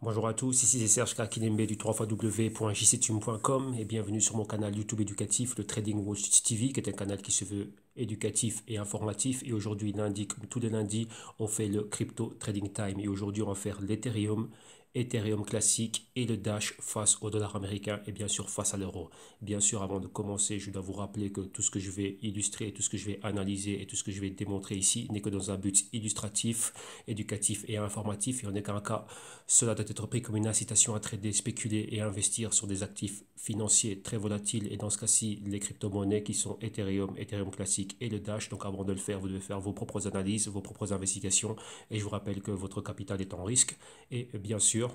Bonjour à tous, ici c'est Serge Kakinembe du 3xw.jctune.com et bienvenue sur mon canal YouTube éducatif, le Trading Watch TV, qui est un canal qui se veut éducatif et informatif. Et aujourd'hui, lundi, comme tous les lundis, on fait le Crypto Trading Time. Et aujourd'hui, on va faire l'Ethereum, Ethereum classique et le Dash face au dollar américain et bien sûr face à l'euro. Bien sûr, avant de commencer, je dois vous rappeler que tout ce que je vais illustrer, tout ce que je vais analyser et tout ce que je vais démontrer ici n'est que dans un but illustratif, éducatif et informatif. Et on n'est qu'un cas. Cela doit être pris comme une incitation à trader, spéculer et investir sur des actifs financiers très volatiles et dans ce cas-ci les crypto-monnaies qui sont Ethereum, Ethereum classique et le Dash. Donc avant de le faire, vous devez faire vos propres analyses, vos propres investigations et je vous rappelle que votre capital est en risque et bien sûr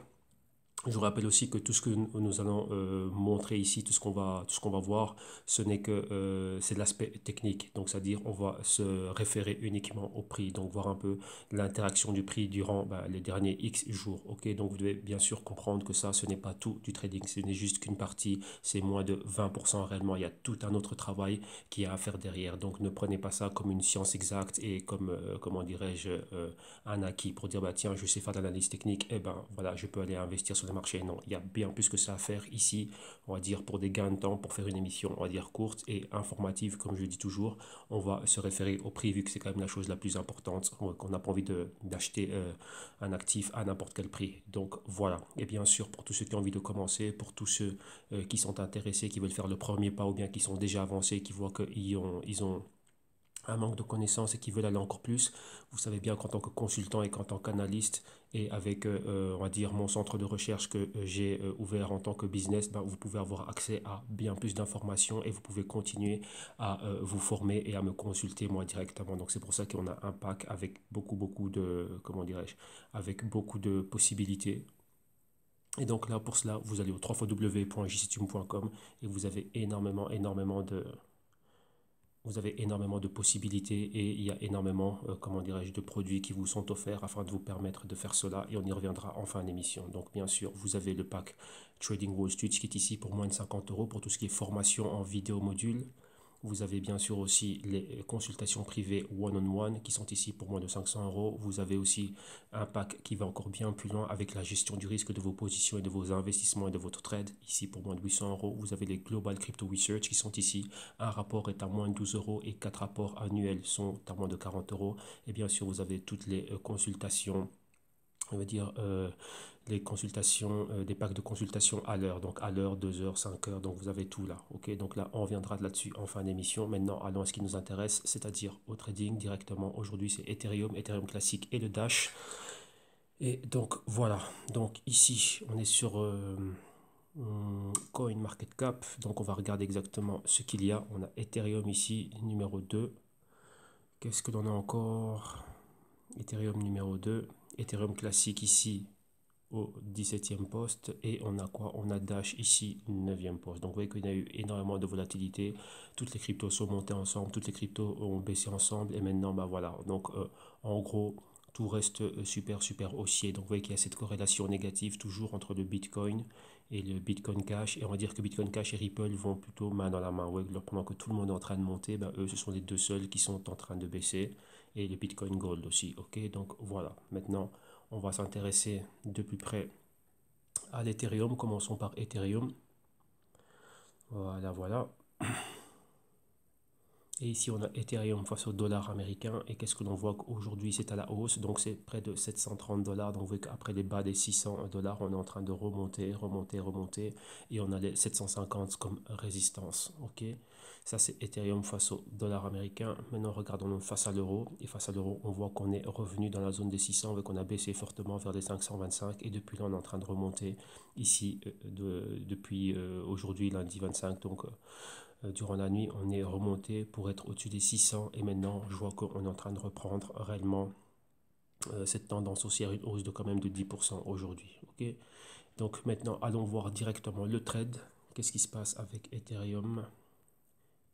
je vous rappelle aussi que tout ce que nous allons montrer ici, tout ce qu'on va voir, ce n'est que c'est de l'aspect technique. Donc, c'est-à-dire, on va se référer uniquement au prix. Donc, voir un peu l'interaction du prix durant les derniers X jours. Ok, donc vous devez bien sûr comprendre que ça, ce n'est pas tout du trading. Ce n'est juste qu'une partie. C'est moins de 20% réellement. Il y a tout un autre travail qui a à faire derrière. Donc, ne prenez pas ça comme une science exacte et comme, comment dirais-je, un acquis pour dire, bah tiens, je sais faire de l'analyse technique, et ben voilà, je peux aller investir sur le marché. Non, il y a bien plus que ça à faire ici, on va dire pour des gains de temps, pour faire une émission, on va dire courte et informative, comme je dis toujours, on va se référer au prix, vu que c'est quand même la chose la plus importante, qu'on n'a pas envie d'acheter un actif à n'importe quel prix. Donc voilà, et bien sûr, pour tous ceux qui ont envie de commencer, pour tous ceux qui sont intéressés, qui veulent faire le premier pas, ou bien qui sont déjà avancés, qui voient ils ont un manque de connaissances et qui veulent aller encore plus. Vous savez bien qu'en tant que consultant et qu'en tant qu'analyste et avec, on va dire, mon centre de recherche que j'ai ouvert en tant que business, ben, vous pouvez avoir accès à bien plus d'informations et vous pouvez continuer à vous former et à me consulter moi directement. Donc c'est pour ça qu'on a un pack avec beaucoup de, comment dirais-je, avec beaucoup de possibilités. Et donc là, pour cela, vous allez au www.jctune.com et vous avez énormément de possibilités et il y a énormément, comment dirais-je, de produits qui vous sont offerts afin de vous permettre de faire cela et on y reviendra en fin d'émission. Donc bien sûr, vous avez le pack Trading Wall Street qui est ici pour moins de 50 euros pour tout ce qui est formation en vidéo module. Vous avez bien sûr aussi les consultations privées one-on-one qui sont ici pour moins de 500 euros. Vous avez aussi un pack qui va encore bien plus loin avec la gestion du risque de vos positions et de vos investissements et de votre trade. Ici pour moins de 800 euros. Vous avez les Global Crypto Research qui sont ici. Un rapport est à moins de 12 euros et quatre rapports annuels sont à moins de 40 euros. Et bien sûr, vous avez toutes les consultations, on va dire les consultations, des packs de consultation à l'heure, donc à l'heure, 2 heures, 5 heures, donc vous avez tout là, ok. Donc là, on reviendra là-dessus en fin d'émission. Maintenant, allons à ce qui nous intéresse, c'est-à-dire au trading directement. Aujourd'hui, c'est Ethereum, Ethereum classique et le Dash. Et donc voilà, donc ici, on est sur Coin Market Cap, donc on va regarder exactement ce qu'il y a. On a Ethereum ici, numéro 2. Qu'est-ce que l'on a encore? Ethereum numéro 2, Ethereum classique ici au 17e poste et on a quoi? On a Dash ici 9e poste. Donc vous voyez qu'il y a eu énormément de volatilité. Toutes les cryptos sont montées ensemble, toutes les cryptos ont baissé ensemble et maintenant bah voilà. Donc en gros tout reste super haussier. Donc vous voyez qu'il y a cette corrélation négative toujours entre le Bitcoin et le Bitcoin Cash. Et on va dire que Bitcoin Cash et Ripple vont plutôt main dans la main. Ouais, pendant que tout le monde est en train de monter, ben, eux, ce sont les deux seuls qui sont en train de baisser. Et le Bitcoin Gold aussi. Ok, donc voilà. Maintenant, on va s'intéresser de plus près à l'Ethereum. Commençons par Ethereum. Voilà. Et ici, on a Ethereum face au dollar américain. Et qu'est-ce que l'on voit qu'aujourd'hui, c'est à la hausse. Donc, c'est près de 730 dollars. Donc, vous voyez qu'après les bas des 600 dollars, on est en train de remonter. Et on a les 750 comme résistance. OK. Ça, c'est Ethereum face au dollar américain. Maintenant, regardons face à l'euro. Et face à l'euro, on voit qu'on est revenu dans la zone des 600. On voit qu'on a baissé fortement vers les 525. Et depuis là, on est en train de remonter ici depuis aujourd'hui, lundi 25. Donc, durant la nuit, on est remonté pour être au-dessus des 600 et maintenant, je vois qu'on est en train de reprendre réellement cette tendance haussière, une hausse de quand même de 10% aujourd'hui. Ok. Donc maintenant, allons voir directement le trade. Qu'est-ce qui se passe avec Ethereum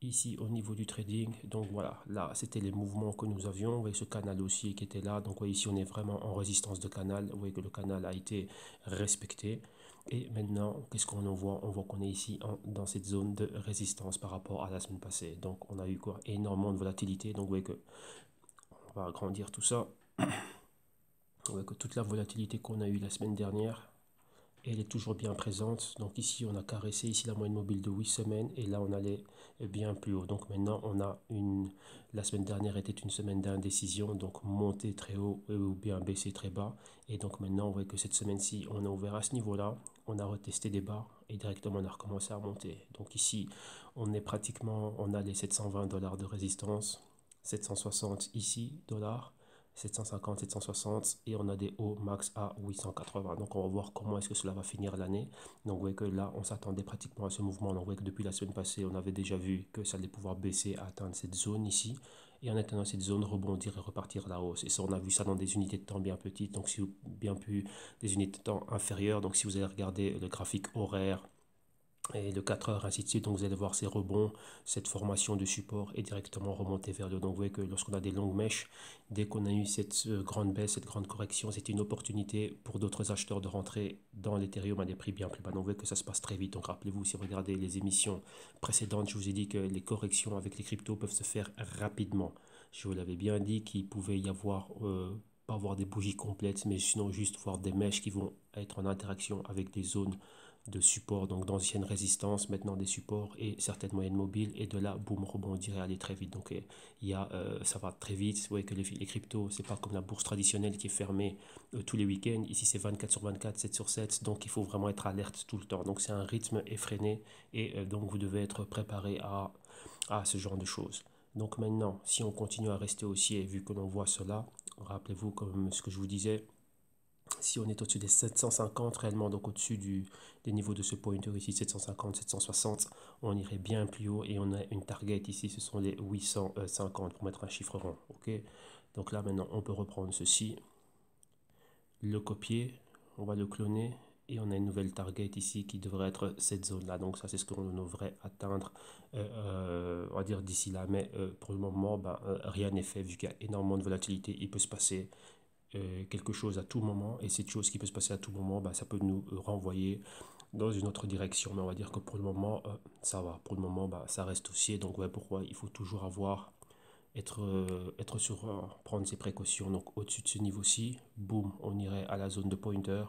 ici au niveau du trading? Donc voilà, là, c'était les mouvements que nous avions. Vous voyez ce canal aussi qui était là. Donc vous voyez, ici, on est vraiment en résistance de canal. Vous voyez que le canal a été respecté. Et maintenant, qu'est-ce qu'on en voit? On voit qu'on est ici dans cette zone de résistance par rapport à la semaine passée. Donc, on a eu quoi? Énormément de volatilité. Donc, vous voyez que on va agrandir tout ça. Vous voyez que toute la volatilité qu'on a eue la semaine dernière, Et elle est toujours bien présente. Donc ici, on a caressé ici la moyenne mobile de 8 semaines et là, on allait bien plus haut. Donc maintenant, on a une... La semaine dernière était une semaine d'indécision, donc monter très haut ou bien baisser très bas. Et donc maintenant, on voit que cette semaine-ci, on a ouvert à ce niveau-là, on a retesté des bas et directement, on a recommencé à monter. Donc ici, on est pratiquement, on a les 720 dollars de résistance, 760 ici, dollars. 750, 760 et on a des hauts max à 880. Donc on va voir comment est-ce que cela va finir l'année. Donc vous voyez que là on s'attendait pratiquement à ce mouvement. Donc vous voyez que depuis la semaine passée on avait déjà vu que ça allait pouvoir baisser à atteindre cette zone ici. Et en atteignant cette zone, rebondir et repartir à la hausse. Et ça, on a vu ça dans des unités de temps bien petites, donc si vous, bien plus des unités de temps inférieures. Donc si vous allez regarder le graphique horaire, et de 4 heures, ainsi de suite. Donc vous allez voir ces rebonds, cette formation de support est directement remontée vers le haut. Donc vous voyez que lorsqu'on a des longues mèches, dès qu'on a eu cette grande baisse, cette grande correction, c'était une opportunité pour d'autres acheteurs de rentrer dans l'Ethereum à des prix bien plus bas. Donc vous voyez que ça se passe très vite. Donc rappelez-vous, si vous regardez les émissions précédentes, je vous ai dit que les corrections avec les cryptos peuvent se faire rapidement. Je vous l'avais bien dit qu'il pouvait y avoir... pas voir des bougies complètes, mais sinon juste voir des mèches qui vont être en interaction avec des zones de support, donc d'anciennes résistances, maintenant des supports et certaines moyennes mobiles, et de là, boum, rebondir et aller très vite. Donc ça va très vite. Vous voyez que les cryptos, c'est pas comme la bourse traditionnelle qui est fermée tous les week-ends. Ici, c'est 24 sur 24, 7 sur 7, donc il faut vraiment être alerte tout le temps. Donc c'est un rythme effréné, et donc vous devez être préparé à ce genre de choses. Donc maintenant, si on continue à rester haussier, vu que l'on voit cela, rappelez-vous comme ce que je vous disais, si on est au-dessus des 750 réellement, donc au-dessus des niveaux de ce pointer ici, 750, 760, on irait bien plus haut et on a une target ici, ce sont les 850 pour mettre un chiffre rond. Ok, donc là maintenant on peut reprendre ceci, le copier, on va le cloner et on a une nouvelle target ici qui devrait être cette zone là. Donc ça c'est ce qu'on devrait atteindre on va dire d'ici là, mais pour le moment rien n'est fait vu qu'il y a énormément de volatilité. Il peut se passer quelque chose à tout moment, et cette chose qui peut se passer à tout moment, ça peut nous renvoyer dans une autre direction. Mais on va dire que pour le moment, ça va. Pour le moment, ça reste haussier. Donc ouais, pourquoi il faut toujours être sur, prendre ses précautions. Donc au-dessus de ce niveau-ci, boum, on irait à la zone de pointer.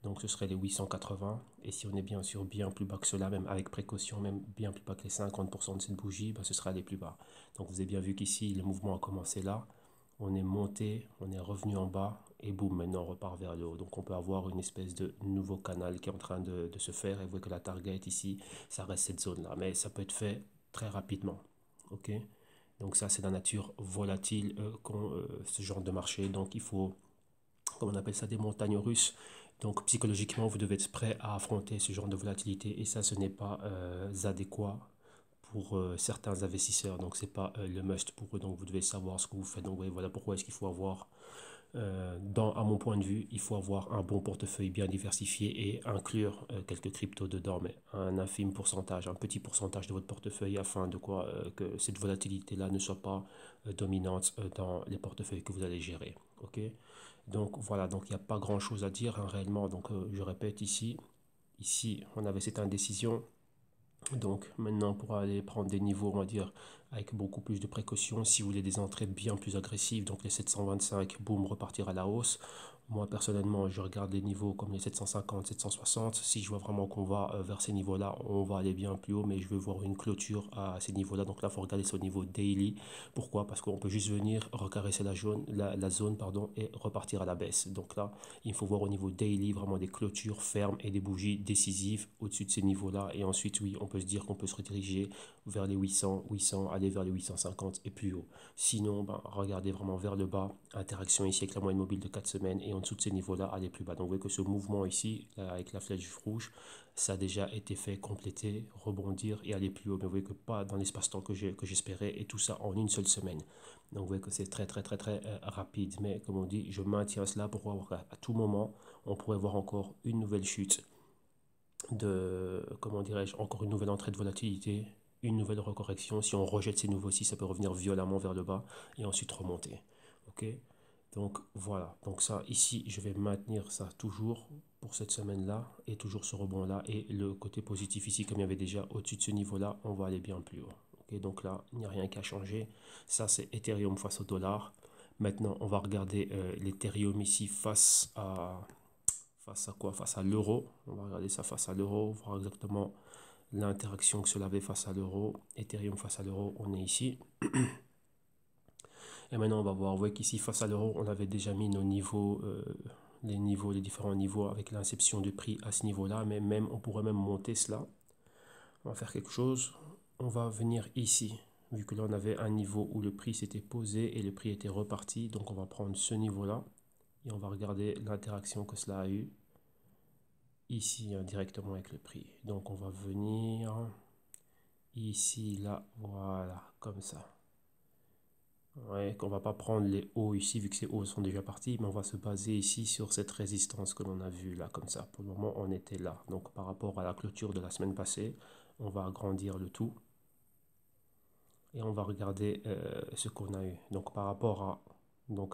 Donc ce serait les 880. Et si on est bien sûr bien plus bas que cela, même avec précaution, même bien plus bas que les 50% de cette bougie, ce sera les plus bas. Donc vous avez bien vu qu'ici, le mouvement a commencé là. On est monté, on est revenu en bas et boum, maintenant on repart vers le haut. Donc on peut avoir une espèce de nouveau canal qui est en train de se faire. Et vous voyez que la target ici, ça reste cette zone-là. Mais ça peut être fait très rapidement. Ok, donc ça c'est la nature volatile ce genre de marché. Donc il faut, comme on appelle ça, des montagnes russes. Donc psychologiquement, vous devez être prêt à affronter ce genre de volatilité. Et ça, ce n'est pas adéquat pour certains investisseurs. Donc c'est pas le must pour eux. Donc vous devez savoir ce que vous faites. Donc ouais, voilà pourquoi est-ce qu'il faut avoir à mon point de vue, il faut avoir un bon portefeuille bien diversifié et inclure quelques cryptos dedans, mais un infime pourcentage, un petit pourcentage de votre portefeuille afin de quoi que cette volatilité-là ne soit pas dominante dans les portefeuilles que vous allez gérer. Ok, donc voilà, donc il n'y a pas grand-chose à dire hein, réellement. Donc je répète ici on avait cette indécision. Donc maintenant, pour aller prendre des niveaux, on va dire, avec beaucoup plus de précautions, si vous voulez des entrées bien plus agressives, donc les 725, boum, repartir à la hausse. Moi, personnellement, je regarde les niveaux comme les 750, 760. Si je vois vraiment qu'on va vers ces niveaux-là, on va aller bien plus haut, mais je veux voir une clôture à ces niveaux-là. Donc là, il faut regarder ce niveau daily. Pourquoi? Parce qu'on peut juste venir recaresser la zone pardon, et repartir à la baisse. Donc là, il faut voir au niveau daily vraiment des clôtures fermes et des bougies décisives au-dessus de ces niveaux-là. Et ensuite, oui, on peut se dire qu'on peut se rediriger vers les 800, 800, aller vers les 850 et plus haut. Sinon, regardez vraiment vers le bas, interaction ici avec la moyenne mobile de 4 semaines et en dessous de ces niveaux-là, aller plus bas. Donc vous voyez que ce mouvement ici, avec la flèche rouge, ça a déjà été fait, compléter, rebondir et aller plus haut. Mais vous voyez que pas dans l'espace-temps que j'espérais, et tout ça en une seule semaine. Donc vous voyez que c'est très très très très rapide. Mais comme on dit, je maintiens cela pour voir qu'à tout moment, on pourrait voir encore une nouvelle chute comment dirais-je, encore une nouvelle entrée de volatilité, une nouvelle recorrection. Si on rejette ces nouveaux-ci, ça peut revenir violemment vers le bas et ensuite remonter. Ok, donc voilà, donc ça ici je vais maintenir ça toujours pour cette semaine là et toujours ce rebond là, et le côté positif ici, comme il y avait déjà au-dessus de ce niveau là, on va aller bien plus haut. Ok, donc là il n'y a rien qu'à changer. Ça c'est Ethereum face au dollar. Maintenant on va regarder l'Ethereum ici face à quoi? Face à l'euro. On va regarder ça face à l'euro, voir exactement l'interaction que cela avait face à l'euro. Ethereum face à l'euro, on est ici. Et maintenant, on va voir. Vous voyez qu'ici, face à l'euro, on avait déjà mis nos niveaux, les différents niveaux avec l'inception de prix à ce niveau-là. Mais même, on pourrait même monter cela. On va faire quelque chose. On va venir ici. Vu que là, on avait un niveau où le prix s'était posé et le prix était reparti. Donc, on va prendre ce niveau-là. Et on va regarder l'interaction que cela a eu ici directement avec le prix. Donc, on va venir ici, là, voilà, comme ça. Ouais, qu'on va pas prendre les hauts ici, vu que ces hauts sont déjà partis, mais on va se baser ici sur cette résistance que l'on a vue là, comme ça. Pour le moment, on était là. Donc, par rapport à la clôture de la semaine passée, on va agrandir le tout. Et on va regarder ce qu'on a eu. Donc, par rapport à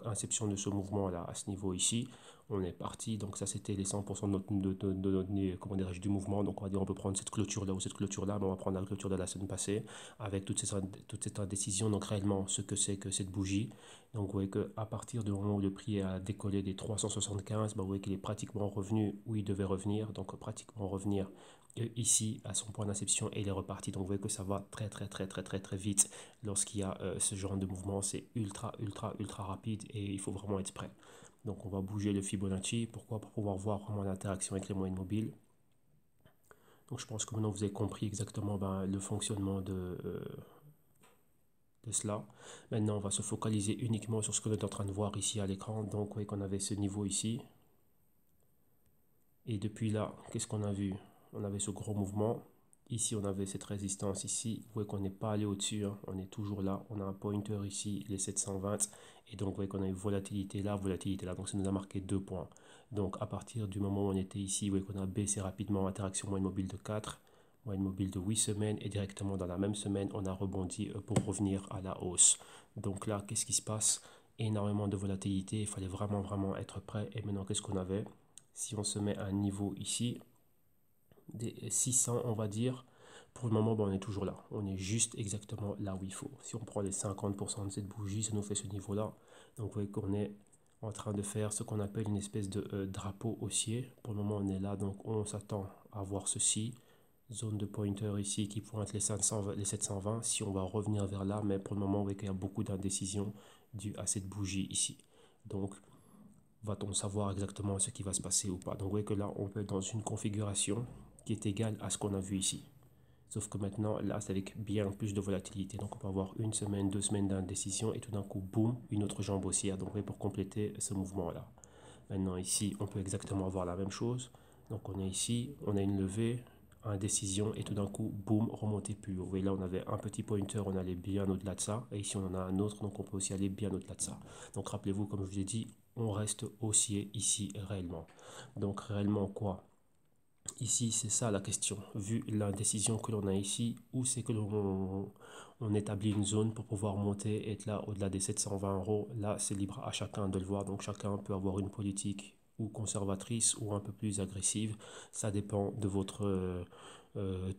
inception de ce mouvement là, à ce niveau ici, on est parti. Donc, ça, c'était les 100% de notre comment dirais-je, du mouvement. Donc, on va dire, on peut prendre cette clôture là ou cette clôture là, mais on va prendre la clôture de la semaine passée avec toute cette indécision. Donc, réellement, ce que c'est que cette bougie. Donc, vous voyez qu'à partir du moment où le prix a décollé des 375, bah, vous voyez qu'il est pratiquement revenu où il devait revenir. Donc, pratiquement revenir ici à son point d'inception et il est reparti. Donc vous voyez que ça va très très très très très très vite lorsqu'il y a ce genre de mouvement. C'est ultra ultra ultra rapide et il faut vraiment être prêt. Donc on va bouger le Fibonacci. Pourquoi? Pour pouvoir voir vraiment l'interaction avec les moyennes mobiles. Donc je pense que maintenant vous avez compris exactement le fonctionnement de cela. Maintenant on va se focaliser uniquement sur ce que vous êtes en train de voir ici à l'écran. Donc vous voyez qu'on avait ce niveau ici. Et depuis là, qu'est-ce qu'on a vu? On avait ce gros mouvement. Ici, on avait cette résistance ici. Vous voyez qu'on n'est pas allé au-dessus. Hein. On est toujours là. On a un pointer ici, les 720. Et donc, vous voyez qu'on a eu volatilité là, volatilité là. Donc, ça nous a marqué 2 points. Donc, à partir du moment où on était ici, vous voyez qu'on a baissé rapidement interaction moyenne mobile de 4, moyenne mobile de 8 semaines. Et directement dans la même semaine, on a rebondi pour revenir à la hausse. Donc là, qu'est-ce qui se passe? Énormément de volatilité. Il fallait vraiment, vraiment être prêt. Et maintenant, qu'est-ce qu'on avait? Si on se met à un niveau ici, des 600 on va dire, pour le moment on est toujours là, on est juste exactement là où il faut. Si on prend les 50% de cette bougie, ça nous fait ce niveau là. Donc vous voyez qu'on est en train de faire ce qu'on appelle une espèce de drapeau haussier. Pour le moment on est là, donc on s'attend à voir ceci, zone de pointer ici qui pointe les 520, les 720, si on va revenir vers là, mais pour le moment vous voyez qu'il y a beaucoup d'indécision due à cette bougie ici. Donc va-t-on savoir exactement ce qui va se passer ou pas? Donc vous voyez que là, on peut être dans une configuration qui est égale à ce qu'on a vu ici. Sauf que maintenant, là, c'est avec bien plus de volatilité. Donc on peut avoir une semaine, 2 semaines d'indécision et tout d'un coup, boum, une autre jambe haussière. Donc vous voyez, pour compléter ce mouvement-là. Maintenant ici, on peut exactement avoir la même chose. Donc on est ici, on a une levée, indécision et tout d'un coup, boum, remonter plus haut. Vous voyez là, on avait un petit pointer, on allait bien au-delà de ça. Et ici, on en a un autre, donc on peut aussi aller bien au-delà de ça. Donc rappelez-vous, comme je vous ai dit, on reste haussier ici réellement. Donc réellement quoi? Ici, c'est ça la question. Vu l'indécision que l'on a ici, où c'est que on établit une zone pour pouvoir monter, être là au-delà des 720 euros. Là, c'est libre à chacun de le voir. Donc, chacun peut avoir une politique ou conservatrice ou un peu plus agressive. Ça dépend de votre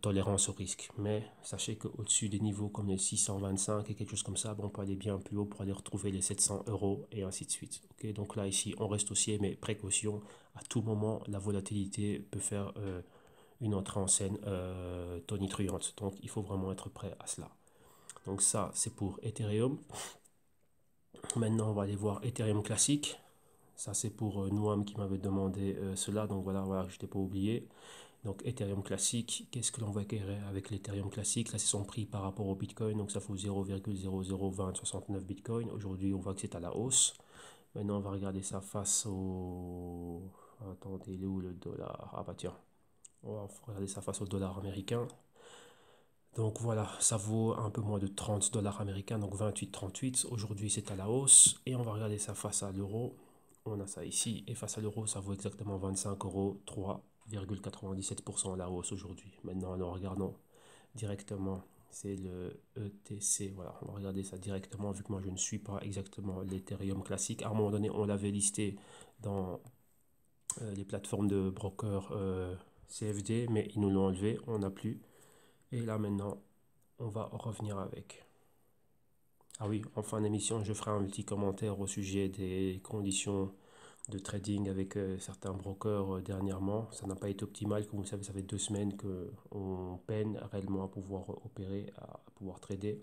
tolérance au risque. Mais sachez qu'au-dessus des niveaux comme les 625 et quelque chose comme ça, bon, on peut aller bien plus haut pour aller retrouver les 700 euros et ainsi de suite. Okay, donc là, ici, on reste haussier, mais précaution. À tout moment, la volatilité peut faire une entrée en scène tonitruante. Donc, il faut vraiment être prêt à cela. Donc ça, c'est pour Ethereum. Maintenant, on va aller voir Ethereum classique. Ça, c'est pour Noam qui m'avait demandé cela. Donc voilà, voilà, je ne t'ai pas oublié. Donc Ethereum classique, qu'est-ce que l'on voit avec l'Ethereum classique? Là, c'est son prix par rapport au Bitcoin. Donc ça vaut 0,002069 Bitcoin. Aujourd'hui, on voit que c'est à la hausse. Maintenant, on va regarder ça face au... Attendez, il est où le dollar? Ah bah tiens, on va regarder ça face au dollar américain. Donc voilà, ça vaut un peu moins de 30 dollars américains, donc 28,38. Aujourd'hui, c'est à la hausse. Et on va regarder ça face à l'euro. On a ça ici. Et face à l'euro, ça vaut exactement 25 euros, 3,97% à la hausse aujourd'hui. Maintenant, nous regardons directement. C'est le ETC. Voilà, on va regarder ça directement, vu que moi, je ne suis pas exactement l'Ethereum classique. À un moment donné, on l'avait listé dans les plateformes de brokers CFD, mais ils nous l'ont enlevé. On n'a plus. Et là maintenant, on va revenir avec. Ah oui, en fin d'émission, je ferai un petit commentaire au sujet des conditions de trading avec certains brokers dernièrement. Ça n'a pas été optimal. Comme vous savez, ça fait 2 semaines qu'on peine réellement à pouvoir opérer, à pouvoir trader.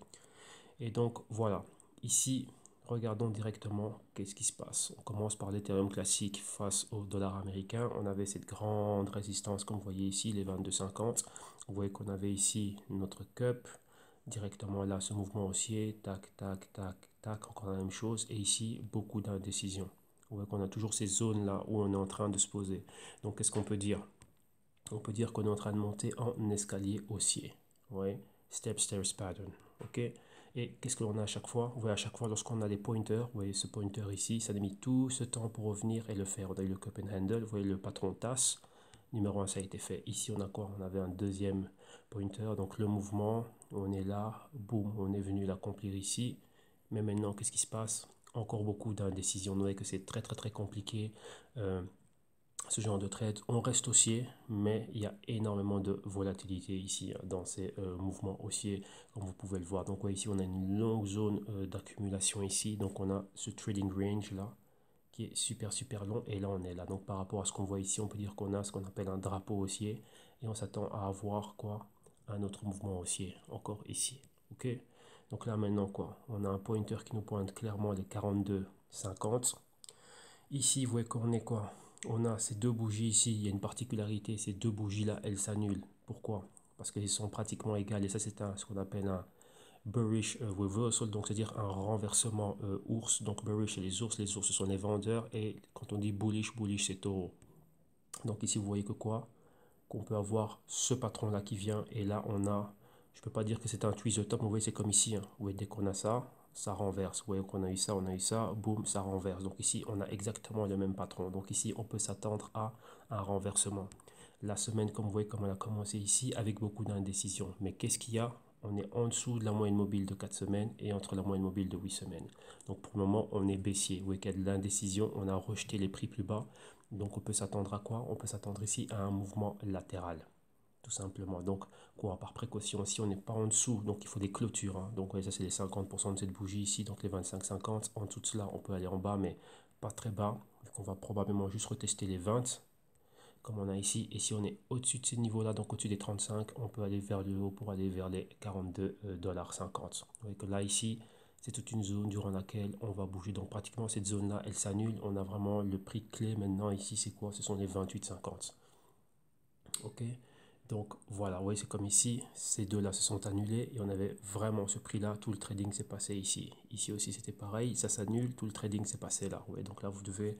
Et donc voilà, ici, regardons directement qu'est-ce qui se passe. On commence par l'Ethereum classique face au dollar américain. On avait cette grande résistance comme vous voyez ici, les 22,50. Vous voyez qu'on avait ici notre cup, directement là, ce mouvement haussier, tac, tac, tac, tac, encore la même chose. Et ici, beaucoup d'indécision. Vous voyez qu'on a toujours ces zones-là où on est en train de se poser. Donc, qu'est-ce qu'on peut dire? On peut dire qu'on est en train de monter en escalier haussier. Ouais, step stairs pattern. Ok. Et qu'est-ce que l'on a à chaque fois? Vous voyez, à chaque fois, lorsqu'on a des pointers, vous voyez ce pointer ici, ça a mis tout ce temps pour revenir et le faire. On a eu le cup and handle, vous voyez le patron tasse. Numéro 1, ça a été fait. Ici, on a quoi? On avait un deuxième pointer. Donc, le mouvement, on est là, boum, on est venu l'accomplir ici. Mais maintenant, qu'est-ce qui se passe? Encore beaucoup d'indécision. Vous voyez que c'est très, très, très compliqué. Ce genre de trade, on reste haussier, mais il y a énormément de volatilité ici dans ces mouvements haussiers, comme vous pouvez le voir. Donc ouais, ici, on a une longue zone d'accumulation ici. Donc on a ce trading range là, qui est super super long. Et là, on est là. Donc par rapport à ce qu'on voit ici, on peut dire qu'on a ce qu'on appelle un drapeau haussier. Et on s'attend à avoir quoi? Un autre mouvement haussier, encore ici. Ok. Donc là, maintenant, quoi? On a un pointer qui nous pointe clairement les 42,50. Ici, vous voyez qu'on est quoi? On a ces deux bougies ici. Il y a une particularité. Ces deux bougies-là, elles s'annulent. Pourquoi? Parce qu'elles sont pratiquement égales. Et ça, c'est ce qu'on appelle un bearish reversal. Donc, c'est-à-dire un renversement ours. Donc, bearish, c'est les ours. Les ours, ce sont les vendeurs. Et quand on dit bullish, bullish, c'est taureau. Donc, ici, vous voyez que quoi? Qu'on peut avoir ce patron-là qui vient. Et là, on a, je ne peux pas dire que c'est un twist de top. Mais vous voyez, c'est comme ici. Hein. Vous voyez, dès qu'on a ça, ça renverse. Vous voyez qu'on a eu ça, boum, ça renverse. Donc ici, on a exactement le même patron. Donc ici, on peut s'attendre à un renversement. La semaine, comme vous voyez, comme elle a commencé ici, avec beaucoup d'indécision. Mais qu'est-ce qu'il y a? On est en dessous de la moyenne mobile de 4 semaines et entre la moyenne mobile de 8 semaines. Donc pour le moment, on est baissier. Vous voyez qu'il y a de l'indécision. On a rejeté les prix plus bas. Donc on peut s'attendre à quoi? On peut s'attendre ici à un mouvement latéral tout simplement. Donc, quoi, par précaution, si on n'est pas en dessous, donc il faut des clôtures. Hein. Donc, ouais, ça, c'est les 50% de cette bougie ici, donc les 25-50. En dessous de cela, on peut aller en bas, mais pas très bas. Donc, on va probablement juste retester les 20, comme on a ici. Et si on est au-dessus de ces niveaux-là, donc au-dessus des 35, on peut aller vers le haut pour aller vers les 42,50 $. Vous voyez que là, ici, c'est toute une zone durant laquelle on va bouger. Donc, pratiquement, cette zone-là, elle s'annule. On a vraiment le prix clé maintenant. Ici, c'est quoi? Ce sont les 28,50. Ok, donc voilà, vous voyez, c'est comme ici, ces deux-là se sont annulés et on avait vraiment ce prix-là, tout le trading s'est passé ici. Ici aussi, c'était pareil, ça s'annule, tout le trading s'est passé là. Ouais, donc là, vous devez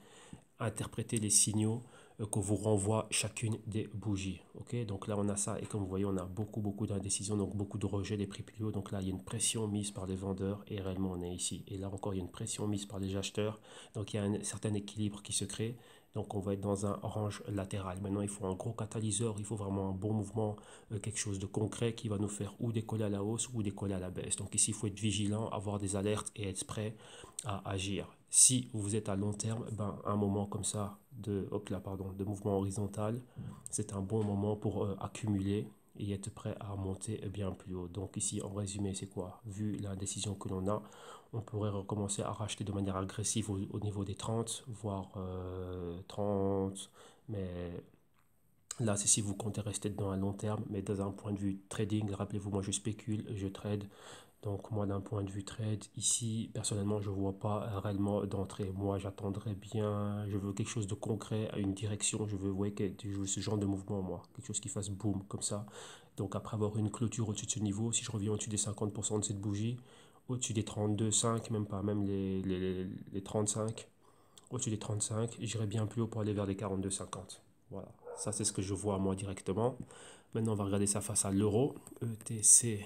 interpréter les signaux que vous renvoie chacune des bougies. Ok, donc là, on a ça et comme vous voyez, on a beaucoup d'indécision, donc beaucoup de rejet des prix plus hauts. Donc là, il y a une pression mise par les vendeurs et réellement, on est ici. Et là encore, il y a une pression mise par les acheteurs. Donc il y a un certain équilibre qui se crée. Donc on va être dans un range latéral. Maintenant, il faut un gros catalyseur, il faut vraiment un bon mouvement, quelque chose de concret qui va nous faire ou décoller à la hausse ou décoller à la baisse. Donc ici, il faut être vigilant, avoir des alertes et être prêt à agir. Si vous êtes à long terme, ben, un moment comme ça de mouvement horizontal, c'est un bon moment pour accumuler et être prêt à monter bien plus haut. Donc ici, en résumé, c'est quoi? Vu la décision que l'on a, on pourrait recommencer à racheter de manière agressive au niveau des 30, voire 30. Mais là, c'est si vous comptez rester dedans à long terme. Mais dans un point de vue trading, rappelez-vous, moi je spécule, je trade. Donc moi, d'un point de vue trade, ici, personnellement, je ne vois pas réellement d'entrée. Moi, j'attendrai bien, je veux quelque chose de concret, à une direction. Je veux ce genre de mouvement, moi. Quelque chose qui fasse boom, comme ça. Donc après avoir une clôture au-dessus de ce niveau, si je reviens au-dessus des 50% de cette bougie, au-dessus des 32,5, même pas, même les 35, au-dessus des 35, j'irai bien plus haut pour aller vers les 42,50. Voilà, ça c'est ce que je vois moi directement. Maintenant, on va regarder ça face à l'euro. ETC.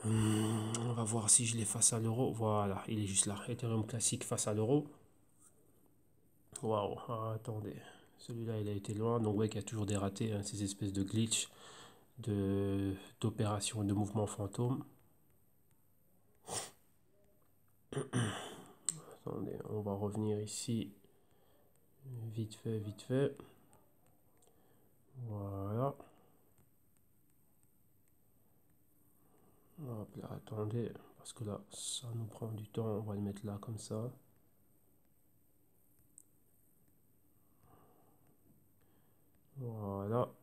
On va voir si je l'ai face à l'euro. Voilà, il est juste là. Ethereum classique face à l'euro. Waouh, attendez. Celui-là, il a été loin. Donc, ouais, qu'il y a toujours des ratés, hein, ces espèces de glitch, d'opérations, de mouvements fantômes. Attendez, on va revenir ici. Vite fait, vite fait. Voilà. Hop là, attendez. Parce que là, ça nous prend du temps. On va le mettre là comme ça.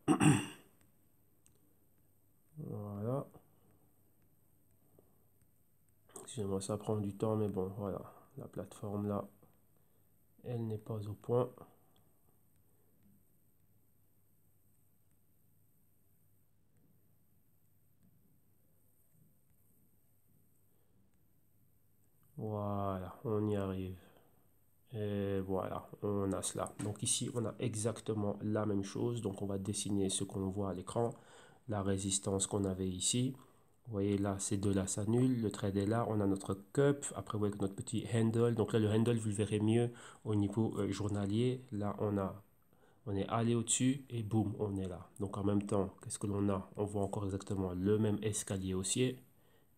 Voilà. Voilà. Excusez-moi, ça prend du temps, mais bon, voilà. La plateforme là, elle n'est pas au point. Voilà, on y arrive. Et voilà, on a cela. Donc ici, on a exactement la même chose. Donc on va dessiner ce qu'on voit à l'écran. La résistance qu'on avait ici. Vous voyez là, ces deux-là s'annulent. Le trade est là. On a notre cup. Après, vous voyez que notre petit handle. Donc là, le handle, vous le verrez mieux au niveau journalier. Là, on est allé au-dessus et boum, on est là. Donc en même temps, qu'est-ce que l'on a? On voit encore exactement le même escalier haussier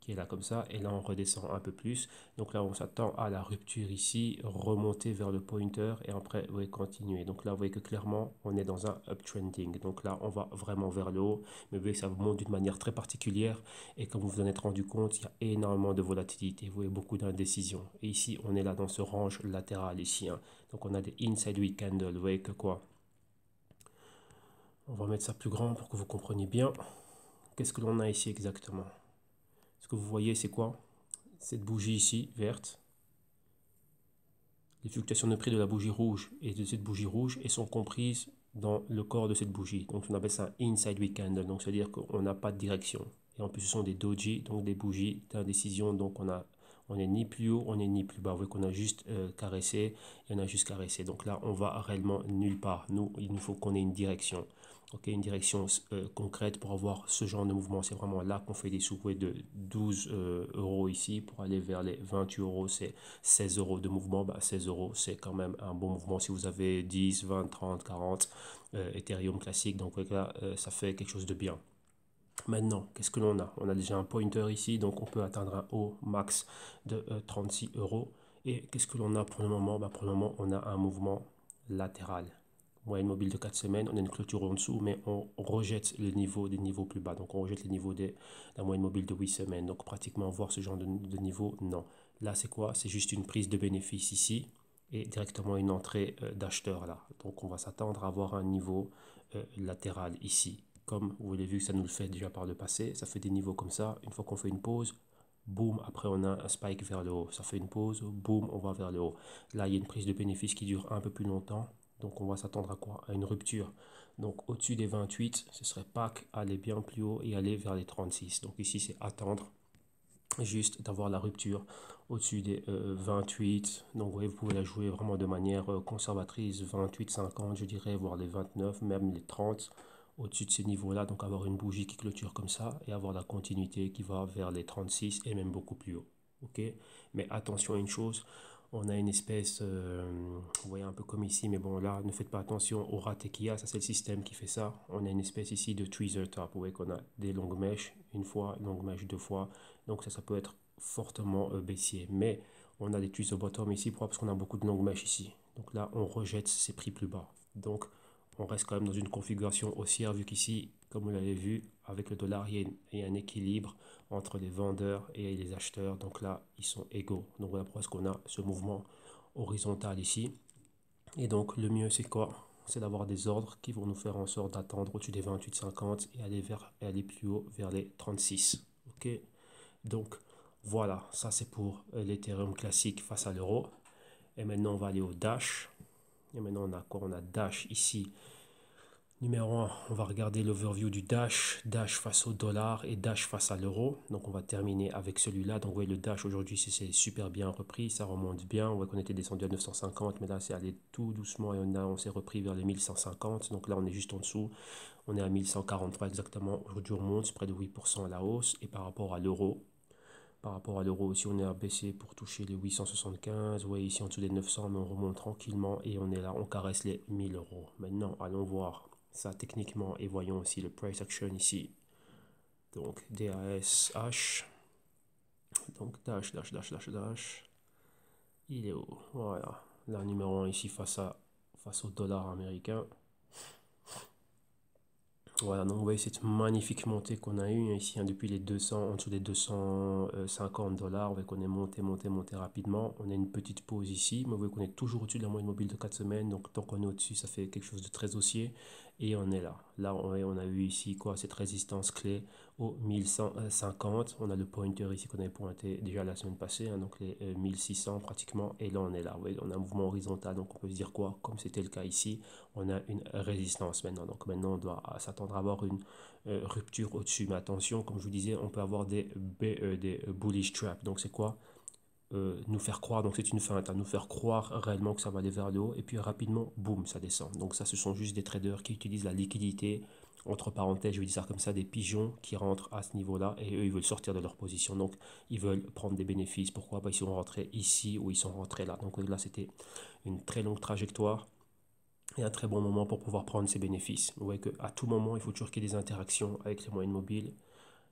qui est là comme ça, et là on redescend un peu plus. Donc là on s'attend à la rupture ici, remonter vers le pointer et après vous voyez, continuer. Donc là vous voyez que clairement on est dans un uptrending. Donc là on va vraiment vers le haut, mais vous voyez que ça vous monte d'une manière très particulière et comme vous vous en êtes rendu compte, il y a énormément de volatilité, vous voyez beaucoup d'indécision. Et ici on est là dans ce range latéral ici, hein. Donc on a des inside week candles, vous voyez que quoi? On va mettre ça plus grand pour que vous compreniez bien. Qu'est-ce que l'on a ici exactement? Ce que vous voyez c'est quoi? Cette bougie ici, verte, les fluctuations de prix de la bougie rouge et de cette bougie rouge et sont comprises dans le corps de cette bougie. Donc on appelle ça un inside week candle. Donc c'est-à-dire qu'on n'a pas de direction. Et en plus ce sont des doji, donc des bougies d'indécision. Donc on n'est ni plus haut, on n'est ni plus bas. Vous voyez qu'on a juste caressé, et on a juste caressé. Donc là on va réellement nulle part. Nous, il nous faut qu'on ait une direction. Ok, une direction concrète pour avoir ce genre de mouvement. C'est vraiment là qu'on fait des sous de 12 euros ici pour aller vers les 28 euros. C'est 16 euros de mouvement. Bah, 16 euros, c'est quand même un bon mouvement si vous avez 10, 20, 30, 40 Ethereum classique. Donc là, ça fait quelque chose de bien. Maintenant, qu'est-ce que l'on a? On a déjà un pointer ici, donc on peut atteindre un haut max de 36 euros. Et qu'est-ce que l'on a pour le moment? Bah, pour le moment, on a un mouvement latéral. Moyenne mobile de 4 semaines, on a une clôture en dessous, mais on rejette le niveau des niveaux plus bas. Donc on rejette les niveaux de la moyenne mobile de 8 semaines. Donc pratiquement voir ce genre de niveau, non. Là, c'est quoi? C'est juste une prise de bénéfice ici et directement une entrée d'acheteur là. Donc on va s'attendre à avoir un niveau latéral ici. Comme vous l'avez vu, ça nous le fait déjà par le passé. Ça fait des niveaux comme ça. Une fois qu'on fait une pause, boum, après on a un spike vers le haut. Ça fait une pause, boum, on va vers le haut. Là, il y a une prise de bénéfice qui dure un peu plus longtemps. Donc on va s'attendre à quoi? À une rupture. Donc au-dessus des 28, ce serait Pâques, aller bien plus haut et aller vers les 36. Donc ici, c'est attendre juste d'avoir la rupture au-dessus des 28. Donc vous voyez, vous pouvez la jouer vraiment de manière conservatrice, 28, 50, je dirais, voire les 29, même les 30 au-dessus de ces niveaux-là. Donc avoir une bougie qui clôture comme ça et avoir la continuité qui va vers les 36 et même beaucoup plus haut. Ok, mais attention à une chose, on a une espèce, vous voyez un peu comme ici, mais bon là, ne faites pas attention au raté qu'il y a, ça c'est le système qui fait ça. On a une espèce ici de tweezer top, vous voyez qu'on a des longues mèches, une fois, une longue mèche deux fois, donc ça peut être fortement baissier. Mais on a des tweezers bottom ici, pourquoi? Parce qu'on a beaucoup de longues mèches ici. Donc là, on rejette ces prix plus bas. Donc on reste quand même dans une configuration haussière, vu qu'ici, comme vous l'avez vu, avec le dollar, il y a un équilibre entre les vendeurs et les acheteurs. Donc là, ils sont égaux. Donc voilà pourquoi est-ce qu'on a ce mouvement horizontal ici. Et donc le mieux, c'est quoi? C'est d'avoir des ordres qui vont nous faire en sorte d'attendre au-dessus des 28,50 et aller plus haut vers les 36. Ok? Donc voilà, ça c'est pour l'Ethereum classique face à l'euro. Et maintenant, on va aller au Dash. Et maintenant, on a quoi? On a Dash ici. Numéro 1, on va regarder l'overview du Dash, Dash face au dollar et Dash face à l'euro. Donc on va terminer avec celui-là. Donc vous voyez le Dash aujourd'hui c'est super bien repris, ça remonte bien. On voit qu'on était descendu à 950, mais là c'est allé tout doucement et on s'est repris vers les 1150. Donc là on est juste en dessous, on est à 1143 exactement. Aujourd'hui on monte, c'est près de 8% à la hausse. Et par rapport à l'euro aussi on est abaissé pour toucher les 875. Vous voyez ici en dessous des 900, mais on remonte tranquillement et on est là, on caresse les 1000 euros. Maintenant allons voir ça techniquement et voyons aussi le price action ici. Donc DASH, donc dash, il est où? Voilà, là numéro 1 ici face au dollar américain. Voilà, donc vous voyez cette magnifique montée qu'on a eue ici hein, depuis les 200, en dessous des 250 dollars. Vous voyez qu'on est monté rapidement. On a une petite pause ici, mais vous voyez qu'on est toujours au-dessus de la moyenne mobile de 4 semaines. Donc tant qu'on est au-dessus, ça fait quelque chose de très haussier. et on est là. Là, on a eu ici quoi, cette résistance clé au 1150. On a le pointer ici qu'on avait pointé déjà la semaine passée, hein, donc les 1600 pratiquement. Et là, on est là. Ouais, on a un mouvement horizontal. Donc, on peut se dire quoi, comme c'était le cas ici, on a une résistance maintenant. Donc, maintenant, on doit s'attendre à avoir une rupture au-dessus. Mais attention, comme je vous disais, on peut avoir des bullish traps. Donc, c'est quoi? Nous faire croire, donc c'est une feinte, à nous faire croire réellement que ça va aller vers le haut, et puis rapidement, boum, ça descend. Donc ça, ce sont juste des traders qui utilisent la liquidité, entre parenthèses, je vais dire ça comme ça, des pigeons qui rentrent à ce niveau-là, et eux, ils veulent sortir de leur position. Donc, ils veulent prendre des bénéfices. Pourquoi? Ils sont rentrés ici ou ils sont rentrés là. Donc là, c'était une très longue trajectoire et un très bon moment pour pouvoir prendre ces bénéfices. Vous voyez qu'à tout moment, il faut toujours qu'il y ait des interactions avec les moyennes mobiles,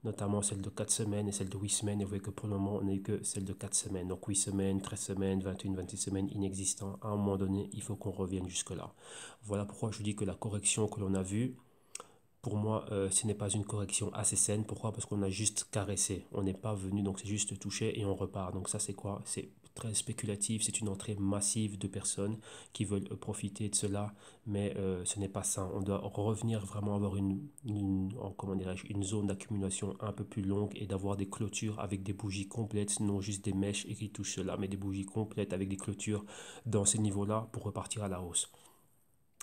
notamment celle de 4 semaines et celle de 8 semaines. Et vous voyez que pour le moment, on n'a eu que celle de 4 semaines. Donc 8 semaines, 13 semaines, 21, 26 semaines inexistant. À un moment donné, il faut qu'on revienne jusque-là. Voilà pourquoi je vous dis que la correction que l'on a vue, pour moi, ce n'est pas une correction assez saine. Pourquoi? Parce qu'on a juste caressé. On n'est pas venu, donc c'est juste touché et on repart. Donc ça, c'est quoi? C'est très spéculatif. C'est une entrée massive de personnes qui veulent profiter de cela, mais ce n'est pas ça. On doit revenir vraiment avoir comment dirais-je, une zone d'accumulation un peu plus longue et d'avoir des clôtures avec des bougies complètes, non juste des mèches et qui touchent cela, mais des bougies complètes avec des clôtures dans ces niveaux-là pour repartir à la hausse.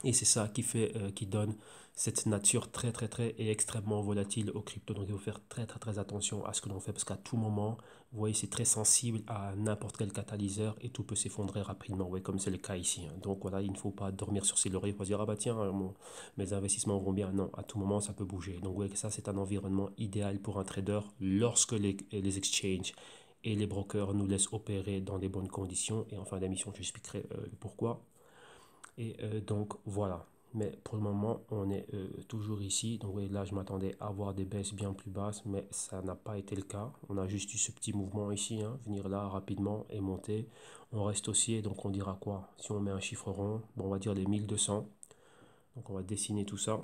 Et c'est ça qui fait, qui donne cette nature très très très et extrêmement volatile au crypto. Donc il faut faire très très très attention à ce que l'on fait parce qu'à tout moment, vous voyez, c'est très sensible à n'importe quel catalyseur et tout peut s'effondrer rapidement, vous voyez, comme c'est le cas ici, hein. Donc voilà, il ne faut pas dormir sur ses lauriers pour se dire ah bah tiens, mes investissements vont bien. Non, à tout moment ça peut bouger. Donc vous voyez que ça c'est un environnement idéal pour un trader lorsque les exchanges et les brokers nous laissent opérer dans des bonnes conditions. Et en fin d'émission, je expliquerai pourquoi. Et donc voilà. Mais pour le moment, on est toujours ici. Donc là, je m'attendais à avoir des baisses bien plus basses, mais ça n'a pas été le cas. On a juste eu ce petit mouvement ici, hein, venir là rapidement et monter. On reste haussier, donc on dira quoi? Si on met un chiffre rond, bon, on va dire les 1200. Donc on va dessiner tout ça.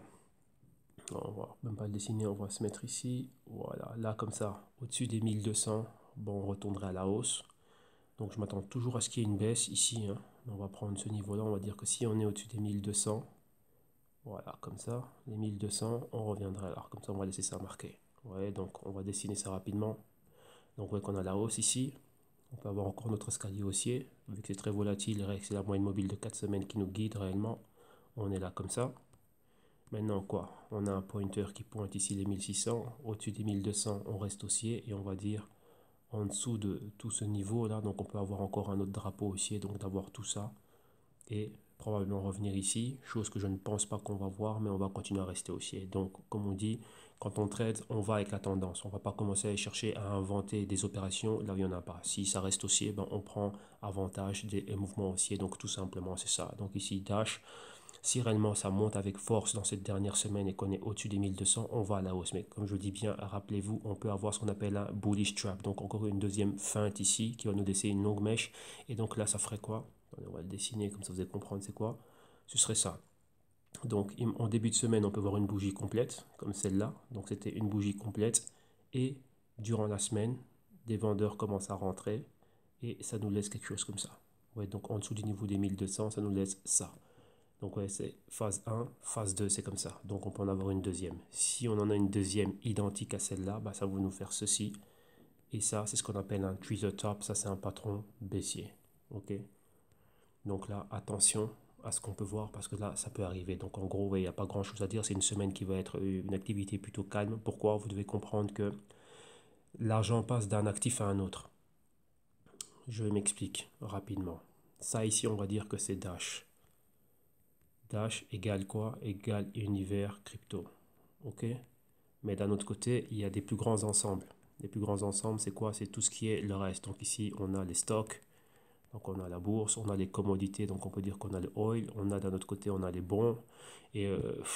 On va même pas le dessiner, on va se mettre ici. Voilà, là comme ça, au-dessus des 1200, bon, on retournerait à la hausse. Donc je m'attends toujours à ce qu'il y ait une baisse ici, hein. On va prendre ce niveau-là, on va dire que si on est au-dessus des 1200, voilà, comme ça, les 1200, on reviendrait là. Comme ça, on va laisser ça marqué. Ouais, donc on va dessiner ça rapidement. Donc vous voyez qu'on a la hausse ici. On peut avoir encore notre escalier haussier. Vu que c'est très volatile, c'est la moyenne mobile de 4 semaines qui nous guide réellement. On est là comme ça. Maintenant quoi? On a un pointer qui pointe ici les 1600. Au-dessus des 1200, on reste haussier et on va dire en dessous de tout ce niveau là, donc on peut avoir encore un autre drapeau haussier, donc d'avoir tout ça et probablement revenir ici, chose que je ne pense pas qu'on va voir, mais on va continuer à rester haussier. Donc comme on dit, quand on trade, on va avec la tendance, on va pas commencer à chercher à inventer des opérations là où il n'y en a pas. Si ça reste haussier, ben on prend avantage des mouvements haussiers, donc tout simplement c'est ça. Donc ici Dash, si réellement ça monte avec force dans cette dernière semaine et qu'on est au-dessus des 1200, on va à la hausse. Mais comme je le dis bien, rappelez-vous, on peut avoir ce qu'on appelle un bullish trap. Donc encore une deuxième feinte ici qui va nous laisser une longue mèche. Et donc là, ça ferait quoi? On va le dessiner comme ça vous allez comprendre c'est quoi. Ce serait ça. Donc en début de semaine, on peut voir une bougie complète comme celle-là. Donc c'était une bougie complète. Et durant la semaine, des vendeurs commencent à rentrer et ça nous laisse quelque chose comme ça. Ouais, donc en dessous du niveau des 1200, ça nous laisse ça. Donc ouais, c'est phase 1, phase 2, c'est comme ça. Donc on peut en avoir une deuxième. Si on en a une deuxième identique à celle-là, bah, ça va nous faire ceci. Et ça, c'est ce qu'on appelle un tweezer top. Ça, c'est un patron baissier. Ok. Donc là, attention à ce qu'on peut voir parce que là, ça peut arriver. Donc en gros, il n'y a pas grand-chose à dire. C'est une semaine qui va être une activité plutôt calme. Pourquoi? Vous devez comprendre que l'argent passe d'un actif à un autre. Je m'explique rapidement. Ça ici, on va dire que c'est Dash. Dash égale quoi? Égale univers crypto. Ok? Mais d'un autre côté, il y a des plus grands ensembles. Les plus grands ensembles, c'est quoi? C'est tout ce qui est le reste. Donc ici, on a les stocks, donc on a la bourse, on a les commodités, donc on peut dire qu'on a le oil, on a d'un autre côté, on a les bons. Et